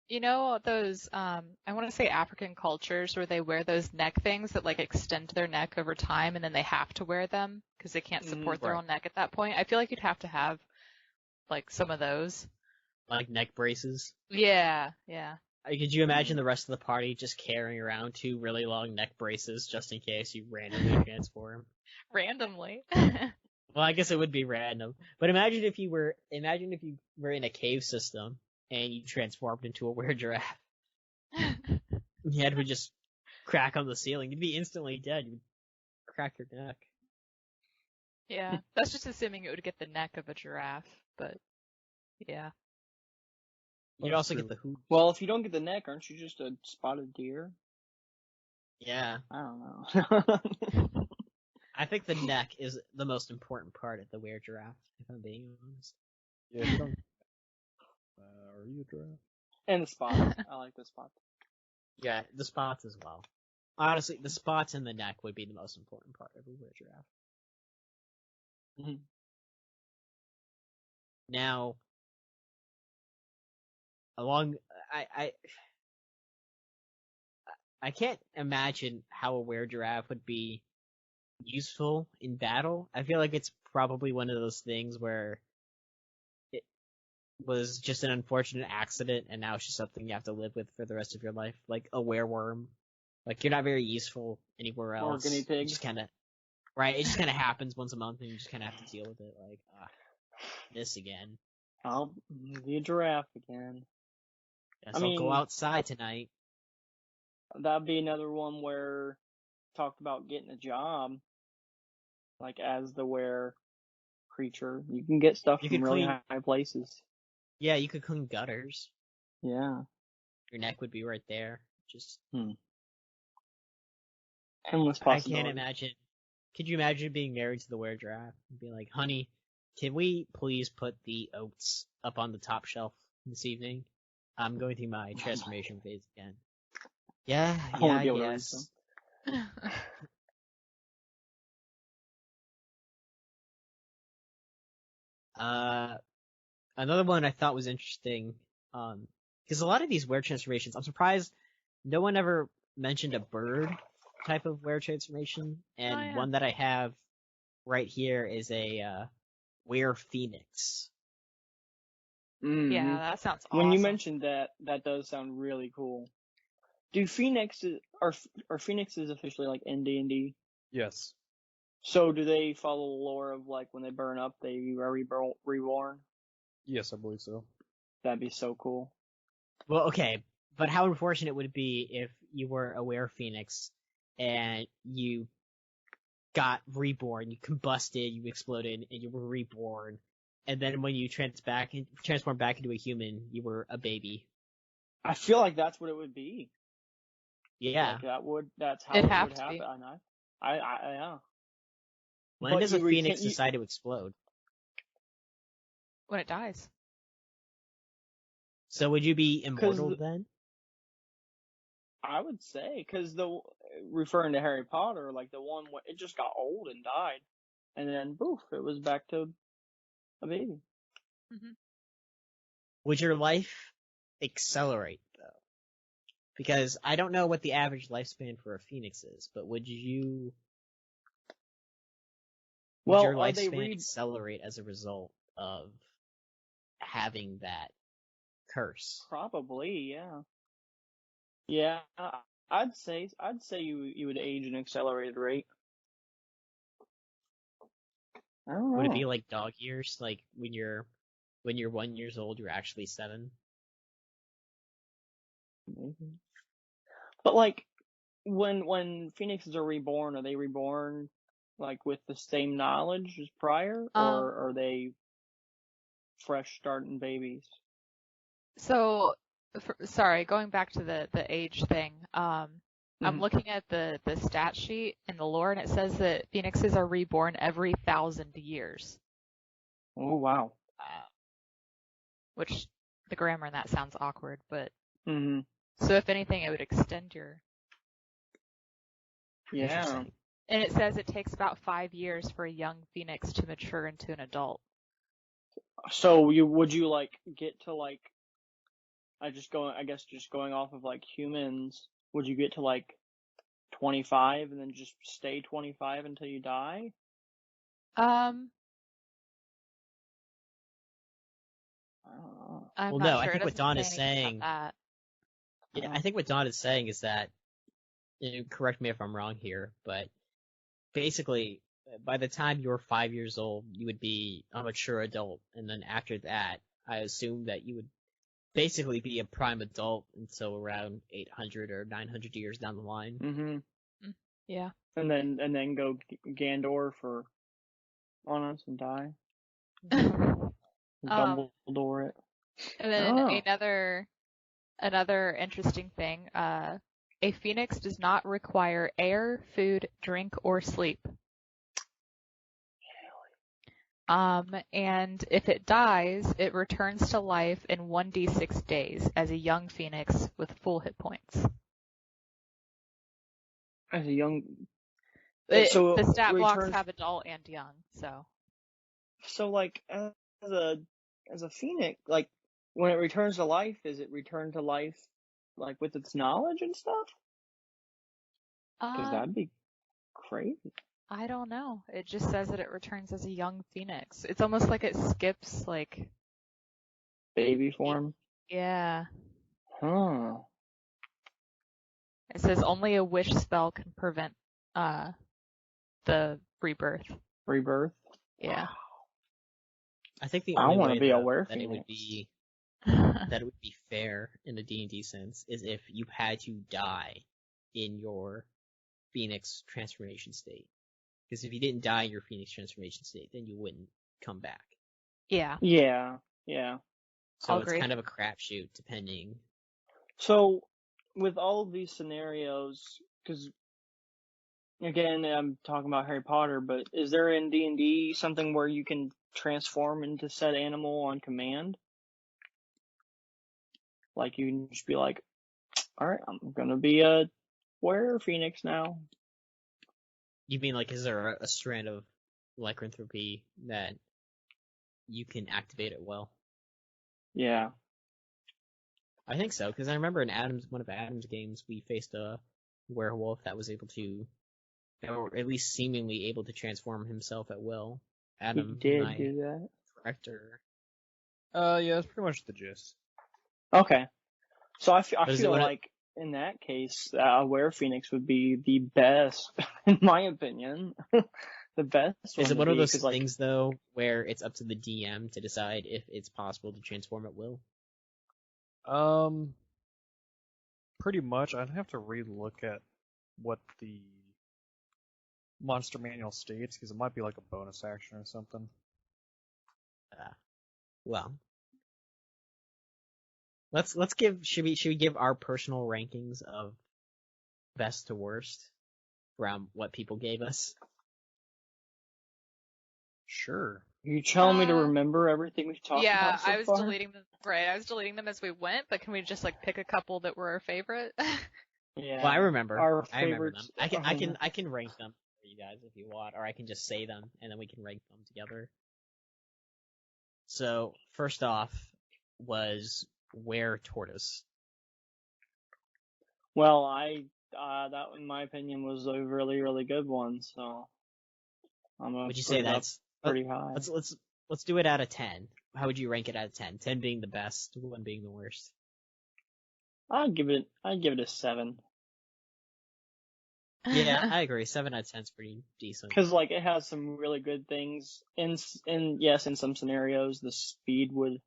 you know, those I want to say African cultures where they wear those neck things that like extend their neck over time, and then they have to wear them because they can't support their right. own neck at that point. I feel like you'd have to have like some of those. Like neck braces? Yeah. Could you imagine the rest of the party just carrying around 2 really long neck braces just in case you randomly transform? Randomly. Well, I guess it would be random. But imagine if you were in a cave system and you transformed into a were-giraffe. Your head would just crack on the ceiling. You'd be instantly dead. You'd crack your neck. Yeah, that's just assuming it would get the neck of a giraffe, but yeah. You'd also get the hooves. Well, if you don't get the neck, aren't you just a spotted deer? Yeah. I don't know. I think the neck is the most important part of the were-giraffe, if I'm being honest. Yeah, if you don't. Are you a giraffe? And the spots. I like the spots. Yeah, the spots as well. Honestly, the spots in the neck would be the most important part of a were-giraffe. Mhm. Now, I can't imagine how a were-giraffe would be useful in battle. I feel like it's probably one of those things where it was just an unfortunate accident and now it's just something you have to live with for the rest of your life. Like a wereworm. Like, you're not very useful anywhere else. Or guinea pig. It just kinda happens once a month and you just kinda have to deal with it. Like, this again. I'll be a giraffe again. Guess I I'll go mean- outside tonight. That'd be another one where talked about getting a job. Like as the were creature, you can get stuff You from could really clean- high places. Yeah, you could clean gutters. Yeah. Your neck would be right there. Just Endless I possibilities. can't imagine Could you imagine being married to the Weregiraffe and being like, honey, can we please put the oats up on the top shelf this evening? I'm going through my transformation phase again. Yeah, I wanna yeah, be able to read yes. Another one I thought was interesting, because a lot of these were transformations, I'm surprised no one ever mentioned a bird type of were transformation, and yeah. one that I have right here is a were phoenix. Mhm. that sounds awesome. When you mentioned that, that does sound really cool. Do phoenixes are phoenixes officially like in D&D? Yes. So do they follow the lore of like when they burn up they are reborn? Yes, I believe so. That'd be so cool. Well, okay, but how unfortunate would it be if you were a were phoenix and you got reborn, you combusted, you exploded, and you were reborn, and then when you transform back into a human, you were a baby. I feel like that's what it would be. Yeah. Like that's how It'd it have would to happen. be. I yeah. When But does a you phoenix you- decide to explode? When it dies. So would you be immortal the- then? I would say, because referring to Harry Potter, like the one it just got old and died, and then poof, it was back to a baby. Would your life accelerate though? Because I don't know what the average lifespan for a phoenix is, but would your Well, are they lifespan accelerate as a result of having that curse? Probably, yeah. Yeah, I'd say you would age an accelerated rate. I don't know. Would it be like dog years? Like when you're 1 year old, you're actually 7? Maybe. But like when phoenixes are reborn, are they reborn like with the same knowledge as prior, or are they fresh starting babies? So, sorry, going back to the age thing. I'm Mhm. looking at the stat sheet in the lore, and it says that phoenixes are reborn every 1,000 years, Oh wow. which the grammar in that sounds awkward, but Hmm. so if anything, it would extend your. Yeah. Interesting. And it says it takes about 5 years for a young phoenix to mature into an adult. So would you like get to like I guess just going off of like humans, would you get to like 25 and then just stay 25 until you die? Um, I don't know. I'm Well, not no, sure. I It think what doesn't Dawn say is anything about saying. that. Yeah, I think what Dawn is saying is that, correct me if I'm wrong here, but basically, by the time you're 5 years old, you would be a mature adult, and then after that, I assume that you would basically be a prime adult until around 800 or 900 years down the line. Mm-hmm. Yeah. And then go Gandor on us and die. Dumbledore it. And then Oh. another interesting thing, a phoenix does not require air, food, drink, or sleep. And if it dies, it returns to life in 1d6 days as a young phoenix with full hit points. As a young, The stat blocks returns. have adult and young, so. So like as a phoenix, like when it returns to life, is it return to life like with its knowledge and stuff? Because that'd be crazy. I don't know. It just says that it returns as a young phoenix. It's almost like it skips like. Baby form. Yeah. Huh. It says only a wish spell can prevent the rebirth. Rebirth. Yeah. I think the I only want to way be a though, were that it would phoenix. be that it would be fair in the D&D sense is if you had to die in your Phoenix transformation state. Because if you didn't die in your Phoenix transformation state, then you wouldn't come back. Yeah. Yeah. Yeah. So I'll it's agree. kind of a crapshoot depending. So with all of these scenarios, because again, I'm talking about Harry Potter, but is there in D&D something where you can transform into said animal on command? Like you can just be like, all right, I'm gonna be a Werephoenix now. You mean like, is there a strand of lycanthropy that you can activate at will? Yeah. I think so, because I remember in one of Adam's games, we faced a werewolf that was able to, or at least seemingly able to transform himself at will. Adam, He did am I do that. correct, or? Yeah, that's pretty much the gist. Okay. So I Does it feel wanna- like in that case, Werephoenix would be the best, in my opinion. The best one Is it to one of be, those 'cause, like, things, though, where it's up to the DM to decide if it's possible to transform at will? Pretty much. I'd have to re-look at what the monster manual states, because it might be like a bonus action or something. Well, let's give should we give our personal rankings of best to worst around what people gave us? Sure. you telling me to remember everything we've talked Yeah, about so I was far? deleting them. Right, I was deleting them as we went, but can we just like pick a couple that were our favorite? Yeah. Well, I remember. Our I remember them. favorites. I can rank them for you guys if you want, or I can just say them and then we can rank them together. So first off was Weretortoise. Well, that in my opinion was a really, really good one, so I'm gonna Would you put say it up that's pretty high. let's do it out of 10. How would you rank it out of 10? 10 being the best, 1 being the worst. I'd give it a 7. Yeah, I agree. 7 out of 10 is pretty decent. Cause like it has some really good things. Yes, in some scenarios the speed would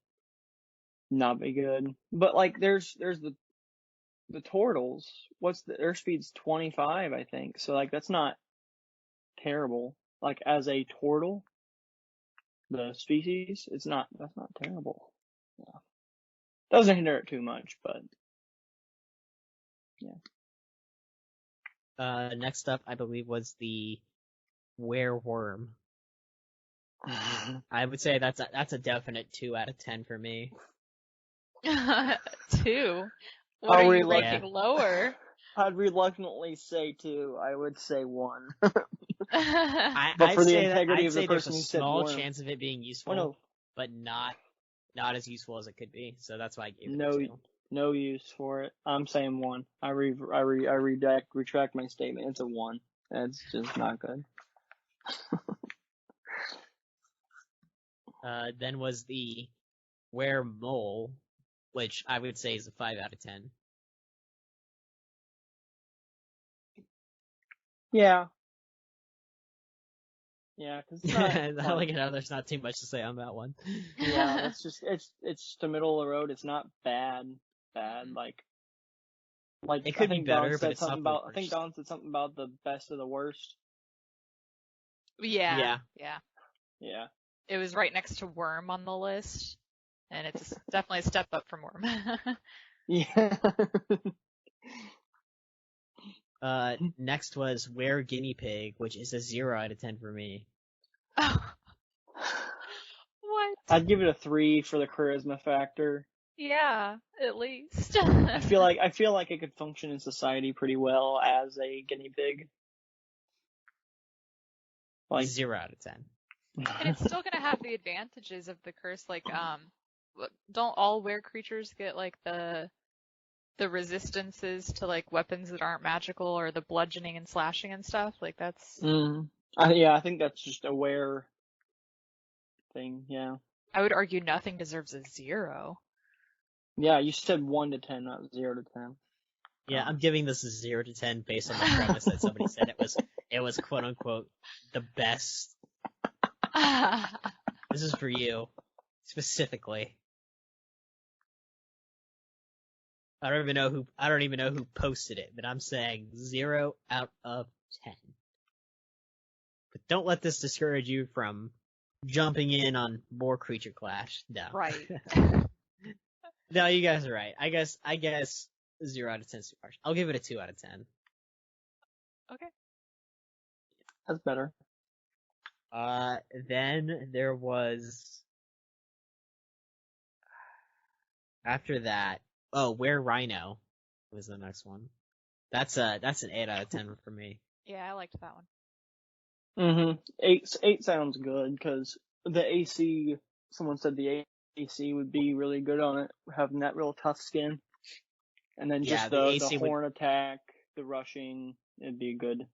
not be good. But like there's the turtles. Their speed's 25, I think. So like that's not terrible. Like as a turtle, the species, that's not terrible. Yeah. Doesn't hinder it too much, but yeah. Next up, I believe, was the Wereworm. I would say that's a definite 2 out of 10 for me. 2. What are you ranking lower? I'd reluctantly say 2. I would say 1. I'd for the say integrity of the there's person a who said small worm. chance of it being useful, no. but not as useful as it could be. So that's why I gave it No, a 2. no use for it. I'm saying 1. I retract my statement. It's a 1. That's just not good. Then was the Weremole, which I would say is a 5 out of 10. Yeah. Yeah, cause it's not. I like how there's not too much to say on that one. Yeah, it's just the middle of the road. It's not bad. Like it could be better, Don but it's not the I think Don said something about the best of the worst. Yeah. Yeah. It was right next to Worm on the list, and it's definitely a step up from Worm. Yeah. Next was Were Guinea Pig, which is a 0 out of 10 for me. What? I'd give it a 3 for the charisma factor. Yeah, at least. I feel like it could function in society pretty well as a guinea pig. Like 0 out of 10. And it's still gonna have the advantages of the curse, like don't all Werecreatures get like the resistances to like weapons that aren't magical, or the bludgeoning and slashing and stuff? Like that's I think that's just a Were thing, yeah. I would argue nothing deserves a 0. Yeah, you said 1 to 10, not 0 to 10. Yeah, I'm giving this a 0 to 10 based on the premise that somebody said it was quote unquote the best. This is for you, specifically. I don't even know who posted it, but I'm saying 0 out of 10. But don't let this discourage you from jumping in on more Creature Clash. No. Right. No, you guys are right. I guess 0 out of 10 is too harsh. I'll give it a 2 out of 10. Okay. That's better. Then there was after that. Oh, Rhino was the next one. That's an 8 out of 10 for me. Yeah, I liked that one. Mm-hmm. Eight sounds good because the AC. Someone said the AC would be really good on it, having that real tough skin, and then Yeah, just the the AC horn attack, the rushing. It'd be good.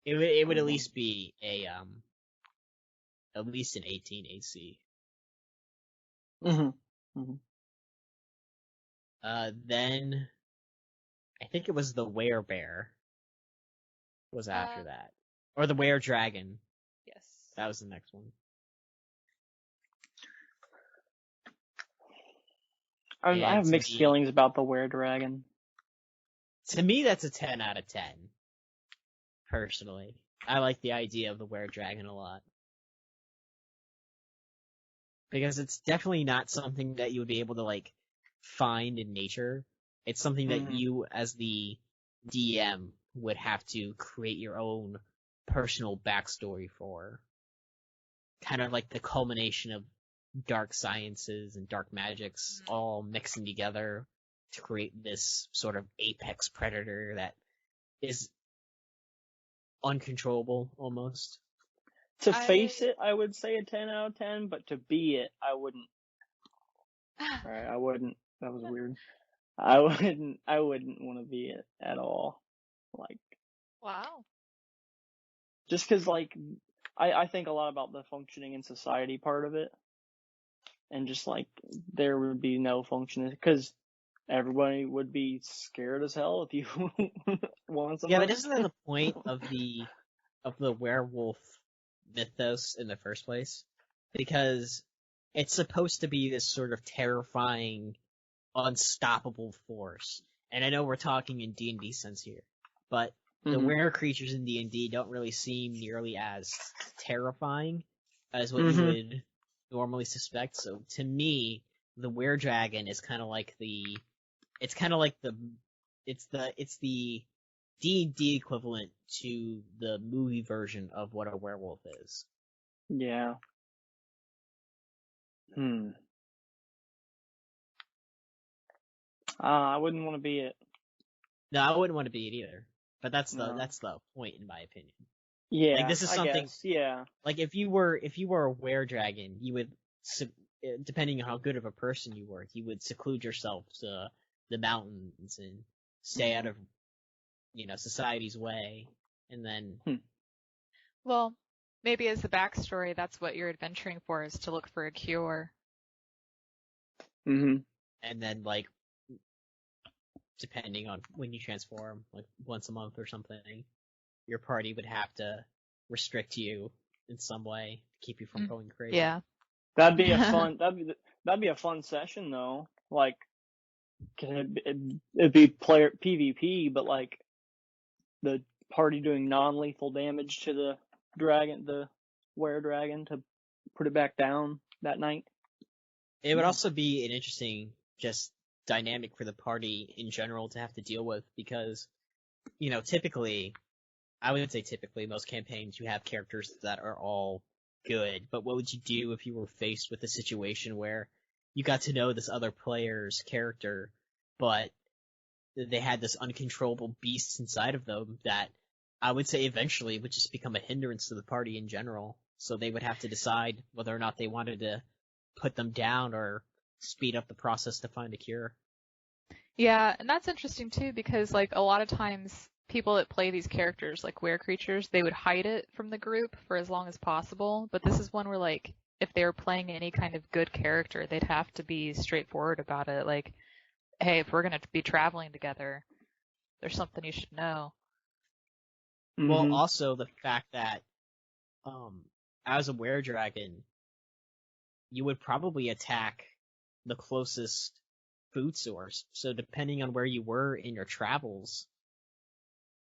it would at least be at least an 18 AC. Mm-hmm. Mm-hmm. Then I think it was the Werebear was after that, or the Weredragon. Yes. That was the next one. I have mixed feelings about the Weredragon. To me, that's a 10 out of 10. Personally, I like the idea of the Weredragon a lot. Because it's definitely not something that you would be able to, like, find in nature. It's something that you, as the DM, would have to create your own personal backstory for. Kind of like the culmination of dark sciences and dark magics all mixing together to create this sort of apex predator that is uncontrollable, almost. To face it, I would say a 10 out of 10, but to be it, I wouldn't. Alright, I wouldn't. That was weird. I wouldn't want to be it at all. Like. Wow. Just cause, like, I think a lot about the functioning in society part of it. And just, like, there would be no function, because everybody would be scared as hell if you want something. Yeah, but isn't that the point of the werewolf mythos in the first place? Because it's supposed to be this sort of terrifying, unstoppable force. And I know we're talking in D&D sense here, but the Werecreatures in D&D don't really seem nearly as terrifying as what you would normally suspect. So to me, the Weredragon is kind of like the D&D equivalent to the movie version of what a werewolf is. Yeah. I wouldn't want to be it. No, I wouldn't want to be it either. But that's the point, in my opinion. Yeah. Like, this is something. Guess, yeah. Like, if you were a weredragon, you would, depending on how good of a person you were, you would seclude yourself to the mountains and stay out of, society's way, and then. Well, maybe as the backstory, that's what you're adventuring for, is to look for a cure. And then, like, depending on when you transform, like once a month or something, your party would have to restrict you in some way to keep you from going crazy. Yeah. That'd be a fun session though. Like, it'd be player PvP, but like the party doing non-lethal damage to the dragon, the Weredragon, to put it back down that night. It would also be an interesting just dynamic for the party in general to have to deal with, because, typically, I wouldn't say typically, most campaigns you have characters that are all good, but what would you do if you were faced with a situation where you got to know this other player's character, but they had this uncontrollable beast inside of them that I would say eventually would just become a hindrance to the party in general, so they would have to decide whether or not they wanted to put them down or speed up the process to find a cure. Yeah, and that's interesting too, because like a lot of times people that play these characters, like Werecreatures, they would hide it from the group for as long as possible, but this is one where, like, if they were playing any kind of good character, they'd have to be straightforward about it. Like, hey, if we're going to be traveling together, there's something you should know. Well, also the fact that as a Weredragon, you would probably attack the closest food source. So depending on where you were in your travels,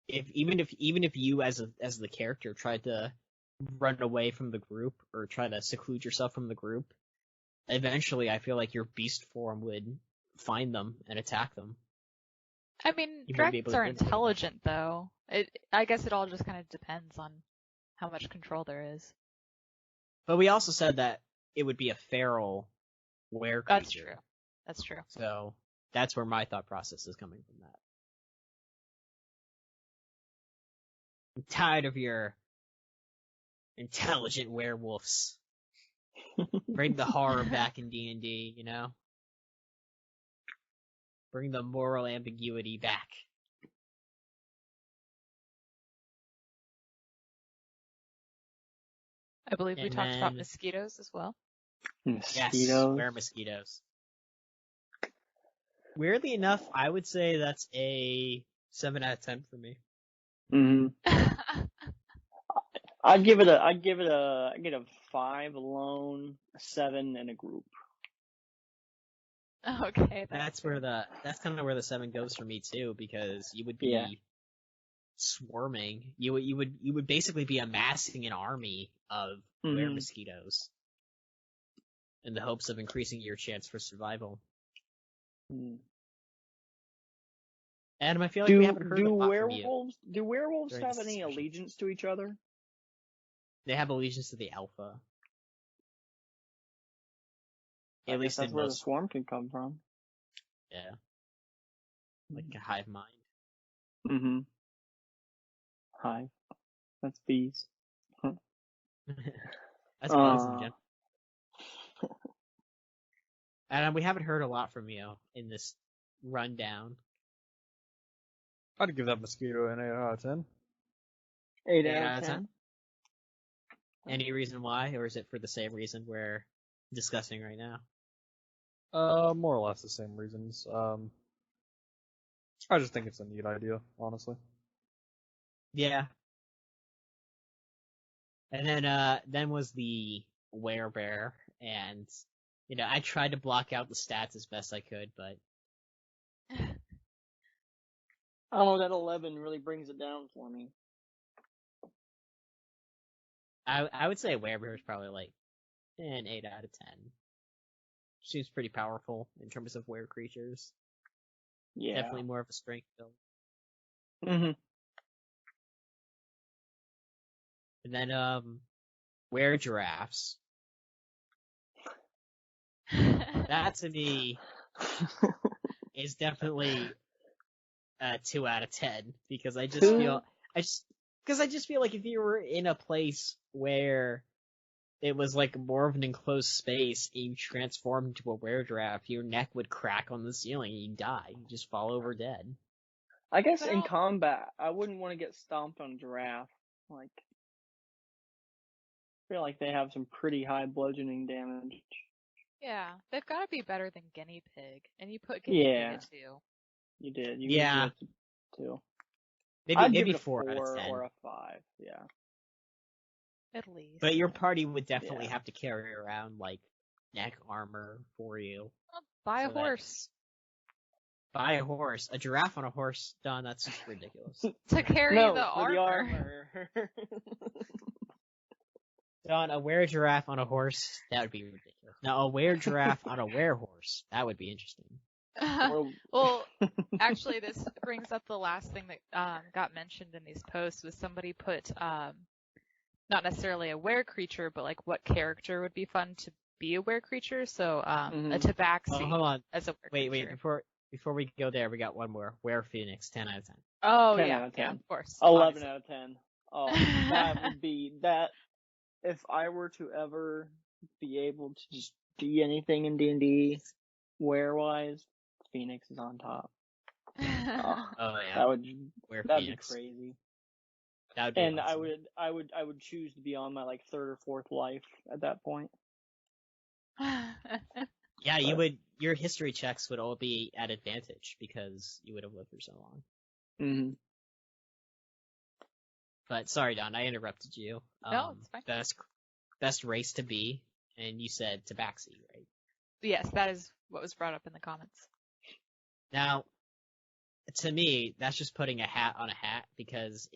even if you as the character tried to run away from the group or try to seclude yourself from the group, eventually I feel like your beast form would find them and attack them. I mean, dragons are intelligent though. I guess it all just kind of depends on how much control there is. But we also said that it would be a feral werecreature. That's true. That's true. So that's where my thought process is coming from that. I'm tired of your intelligent werewolves. Bring the horror back in D&D, you know? Bring the moral ambiguity back. I believe we And talked about then- mosquitoes as well. Yes, Mosquitoes. mosquitoes. Weirdly enough, I would say that's a 7 out of 10 for me. Mm-hmm. I get a 5 alone, a 7 in a group. Okay. That's kind of where the 7 goes for me too, because you would be Yeah. swarming. You would basically be amassing an army of Mhm. mosquitoes in the hopes of increasing your chance for survival. Mm. Adam, I feel like we haven't heard a do lot from you. werewolves during have this any discussion. allegiance to each other? They have allegiance to the alpha. I At guess least that's in where the most, swarm can come from. yeah, like a hive mind. Mm-hmm. Hive. That's bees. That's bugs in general. Adam, we haven't heard a lot from you in this rundown. I'd give that mosquito an 8 out of 10. 8 8 out of 10. Any reason why, or is it for the same reason we're discussing right now? More or less the same reasons. I just think it's a neat idea, honestly. Yeah. And then was the werebear, and I tried to block out the stats as best I could, but I don't know, that 11 really brings it down for me. I would say werebear is probably like an 8 out of 10. Seems pretty powerful in terms of werecreatures. Yeah. Definitely more of a strength build. Mm-hmm. And then weregiraffes. That to me is definitely a 2 out of 10 because I just feel like if you were in a place where it was like more of an enclosed space, and you transformed into a weregiraffe, your neck would crack on the ceiling and you'd die. You'd just fall over dead. I guess But in I'll- combat, I wouldn't want to get stomped on a giraffe. Like, I feel like they have some pretty high bludgeoning damage. Yeah, they've got to be better than guinea pig, and you put guinea Yeah. pig at 2. You did. You Yeah. did too. Maybe I'd give maybe it a 4 out of 10. or a 5. Yeah. At least. But your party would definitely Yeah. have to carry around like neck armor for you. Well, buy a So that- horse Buy a horse. A giraffe on a horse, Don, that's just ridiculous. to carry No, the for the armor. armor. Don, a were-giraffe on a horse, that would be ridiculous. Now, a were-giraffe on a were-horse, that would be interesting. Well, actually, this brings up the last thing that got mentioned in these posts was somebody put not necessarily a werecreature, but like what character would be fun to be a werecreature. So a Tabaxi Oh, hold on. as a Wait, werecreature. before we go there, we got one more. Were-phoenix, 10 out of 10. Oh 10 yeah, out of yeah, 10. of course. 11 obviously. out of 10. Oh, that would be that. If I were to ever be able to just be anything in D&D, where-wise, Phoenix is on top. Oh, yeah. That'd be Were-phoenix. crazy. That would be And awesome. I would choose to be on my like 3rd or 4th life at that point. Yeah, you would. Your history checks would all be at advantage because you would have lived for so long. Mm-hmm. But sorry, Don, I interrupted you. No, it's fine. Best race to be, and you said Tabaxi, right? Yes, that is what was brought up in the comments. Now, to me, that's just putting a hat on a hat because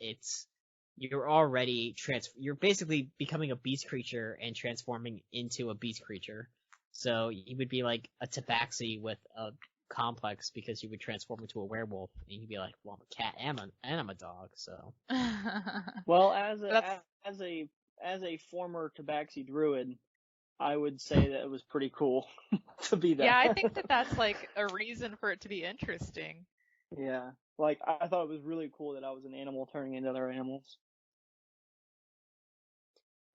you're already you're basically becoming a beast creature and transforming into a beast creature. So you would be like a Tabaxi with a complex because you would transform into a werewolf and you'd be like, well, I'm a cat and I'm a dog, so. Well, That's- as a former Tabaxi druid, I would say that it was pretty cool to be that. Yeah, I think that that's like a reason for it to be interesting. Yeah, like I thought it was really cool that I was an animal turning into other animals.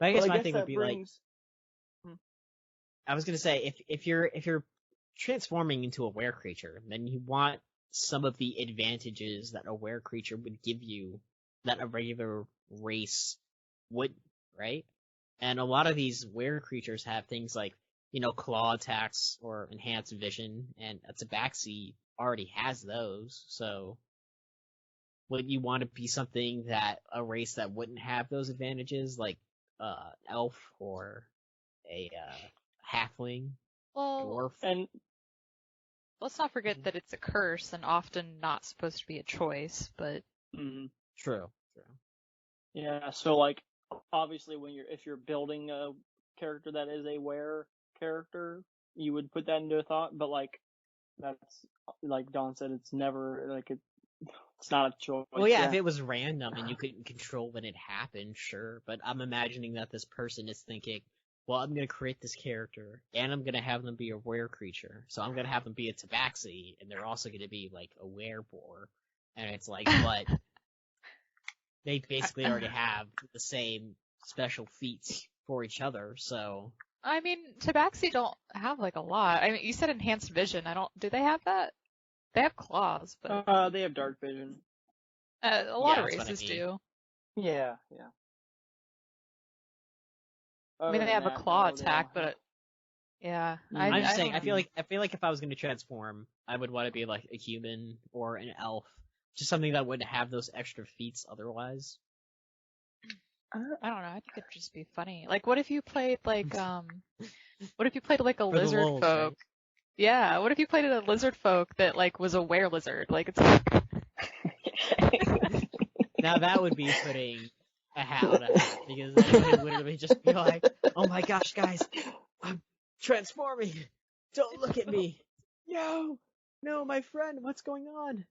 But I guess Well, my thing would that be brings. I was gonna say, if you're transforming into a werecreature, then you want some of the advantages that a werecreature would give you that a regular race wouldn't, right? And a lot of these werecreatures have things like, claw attacks or enhanced vision, and a Tabaxi already has those, so would you want to be something that a race that wouldn't have those advantages, like elf or a halfling, Well, dwarf? And let's not forget that it's a curse and often not supposed to be a choice, but True. yeah, so like obviously if you're building a character that is a were character, you would put that into a thought. But like that's like Don said, it's never like it's not a choice. Well, yeah, if it was random and you couldn't control when it happened, sure. But I'm imagining that this person is thinking, well, I'm going to create this character, and I'm going to have them be a werecreature. So I'm going to have them be a Tabaxi, and they're also going to be, like, a werebore. And it's like, but they basically already have the same special feats for each other, so... I mean, Tabaxi don't have like a lot. I mean, you said enhanced vision. Do they have that? They have claws, but they have dark vision. a lot of that's what I races mean. do. Yeah. I mean, they have a claw attack, but yeah, I'm just I saying, don't I feel like if I was going to transform, I would want to be like a human or an elf, just something that wouldn't have those extra feats otherwise. I don't know. I think it'd just be funny. Like, what if you played like a For the lizard lulz, folk? right? Yeah, what if you played a lizard folk that like was a were-lizard? Like it's Now that would be putting a hat on a hat, because then it would literally just be like, oh my gosh, guys, I'm transforming! Don't look at me! No! No, my friend, what's going on?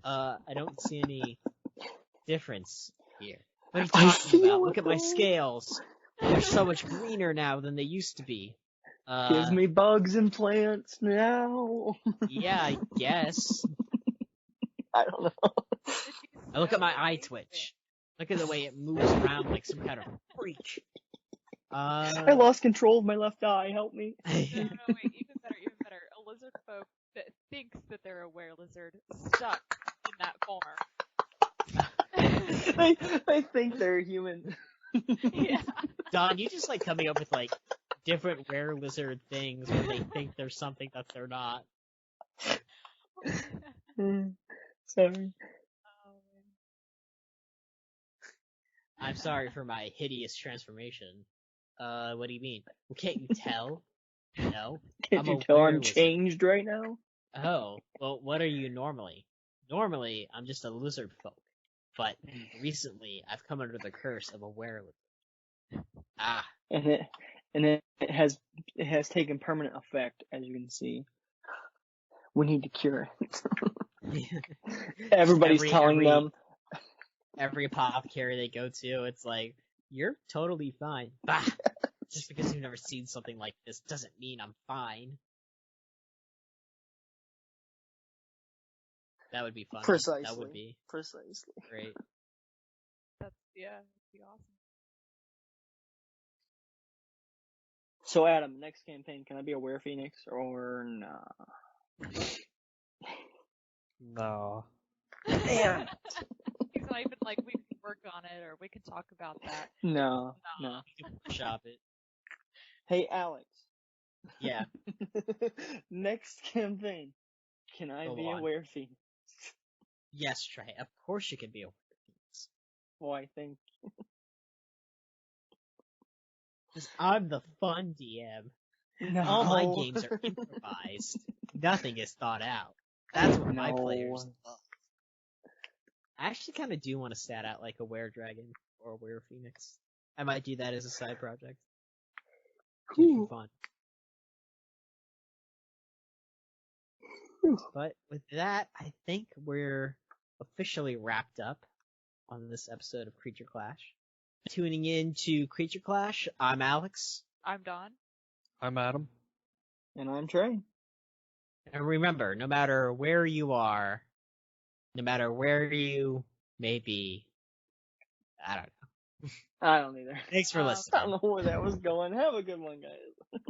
I don't see any difference here. What are you talking about? Look at my scales! They're so much greener now than they used to be. Give me bugs and plants now. Yeah, I guess. I don't know. I look at my eye twitch. Look at the way it moves around like some kind of freak. I lost control of my left eye. Help me. No, wait, even better. A lizard folk that thinks that they're a were-lizard stuck in that form. they think they're human. Yeah. Don, you just like coming up with like different were-lizard things where they think there's something that they're not. Sorry. I'm sorry for my hideous transformation. What do you mean? Well, can't you tell? No. Can't I'm you a tell I'm were-lizard. changed right now? Oh, well, what are you normally? Normally, I'm just a lizard folk. But recently, I've come under the curse of a were-lizard. Ah. And it has taken permanent effect, as you can see. We need to cure it. Everybody's telling them. Every apothecary they go to, it's like, you're totally fine. Bah! Just because you've never seen something like this doesn't mean I'm fine. That would be funny. Precisely. That would be Precisely. great. That'd be awesome. So Adam, next campaign, can I be a werephoenix or nah? No. Damn. He's not even like, we can work on it or we can talk about that. No. You can shop it. Hey Alex. Yeah. Next campaign, can I Go be on. a werephoenix? Yes, Trey. Of course you can be a werephoenix. Why, thank Because I'm the fun DM. No. All my games are improvised. Nothing is thought out. That's what my players love. I actually kind of do want to stat out like a were-dragon or a were-phoenix. I might do that as a side project. It'd be fun. But with that, I think we're officially wrapped up on this episode of Creature Clash. Tuning in to Creature Clash, I'm Alex. I'm Dawn. I'm Adam. And I'm Trey. And remember, no matter where you are, no matter where you may be, I don't know. I don't either. Thanks for I listening. don't know where that was going. Have a good one, guys.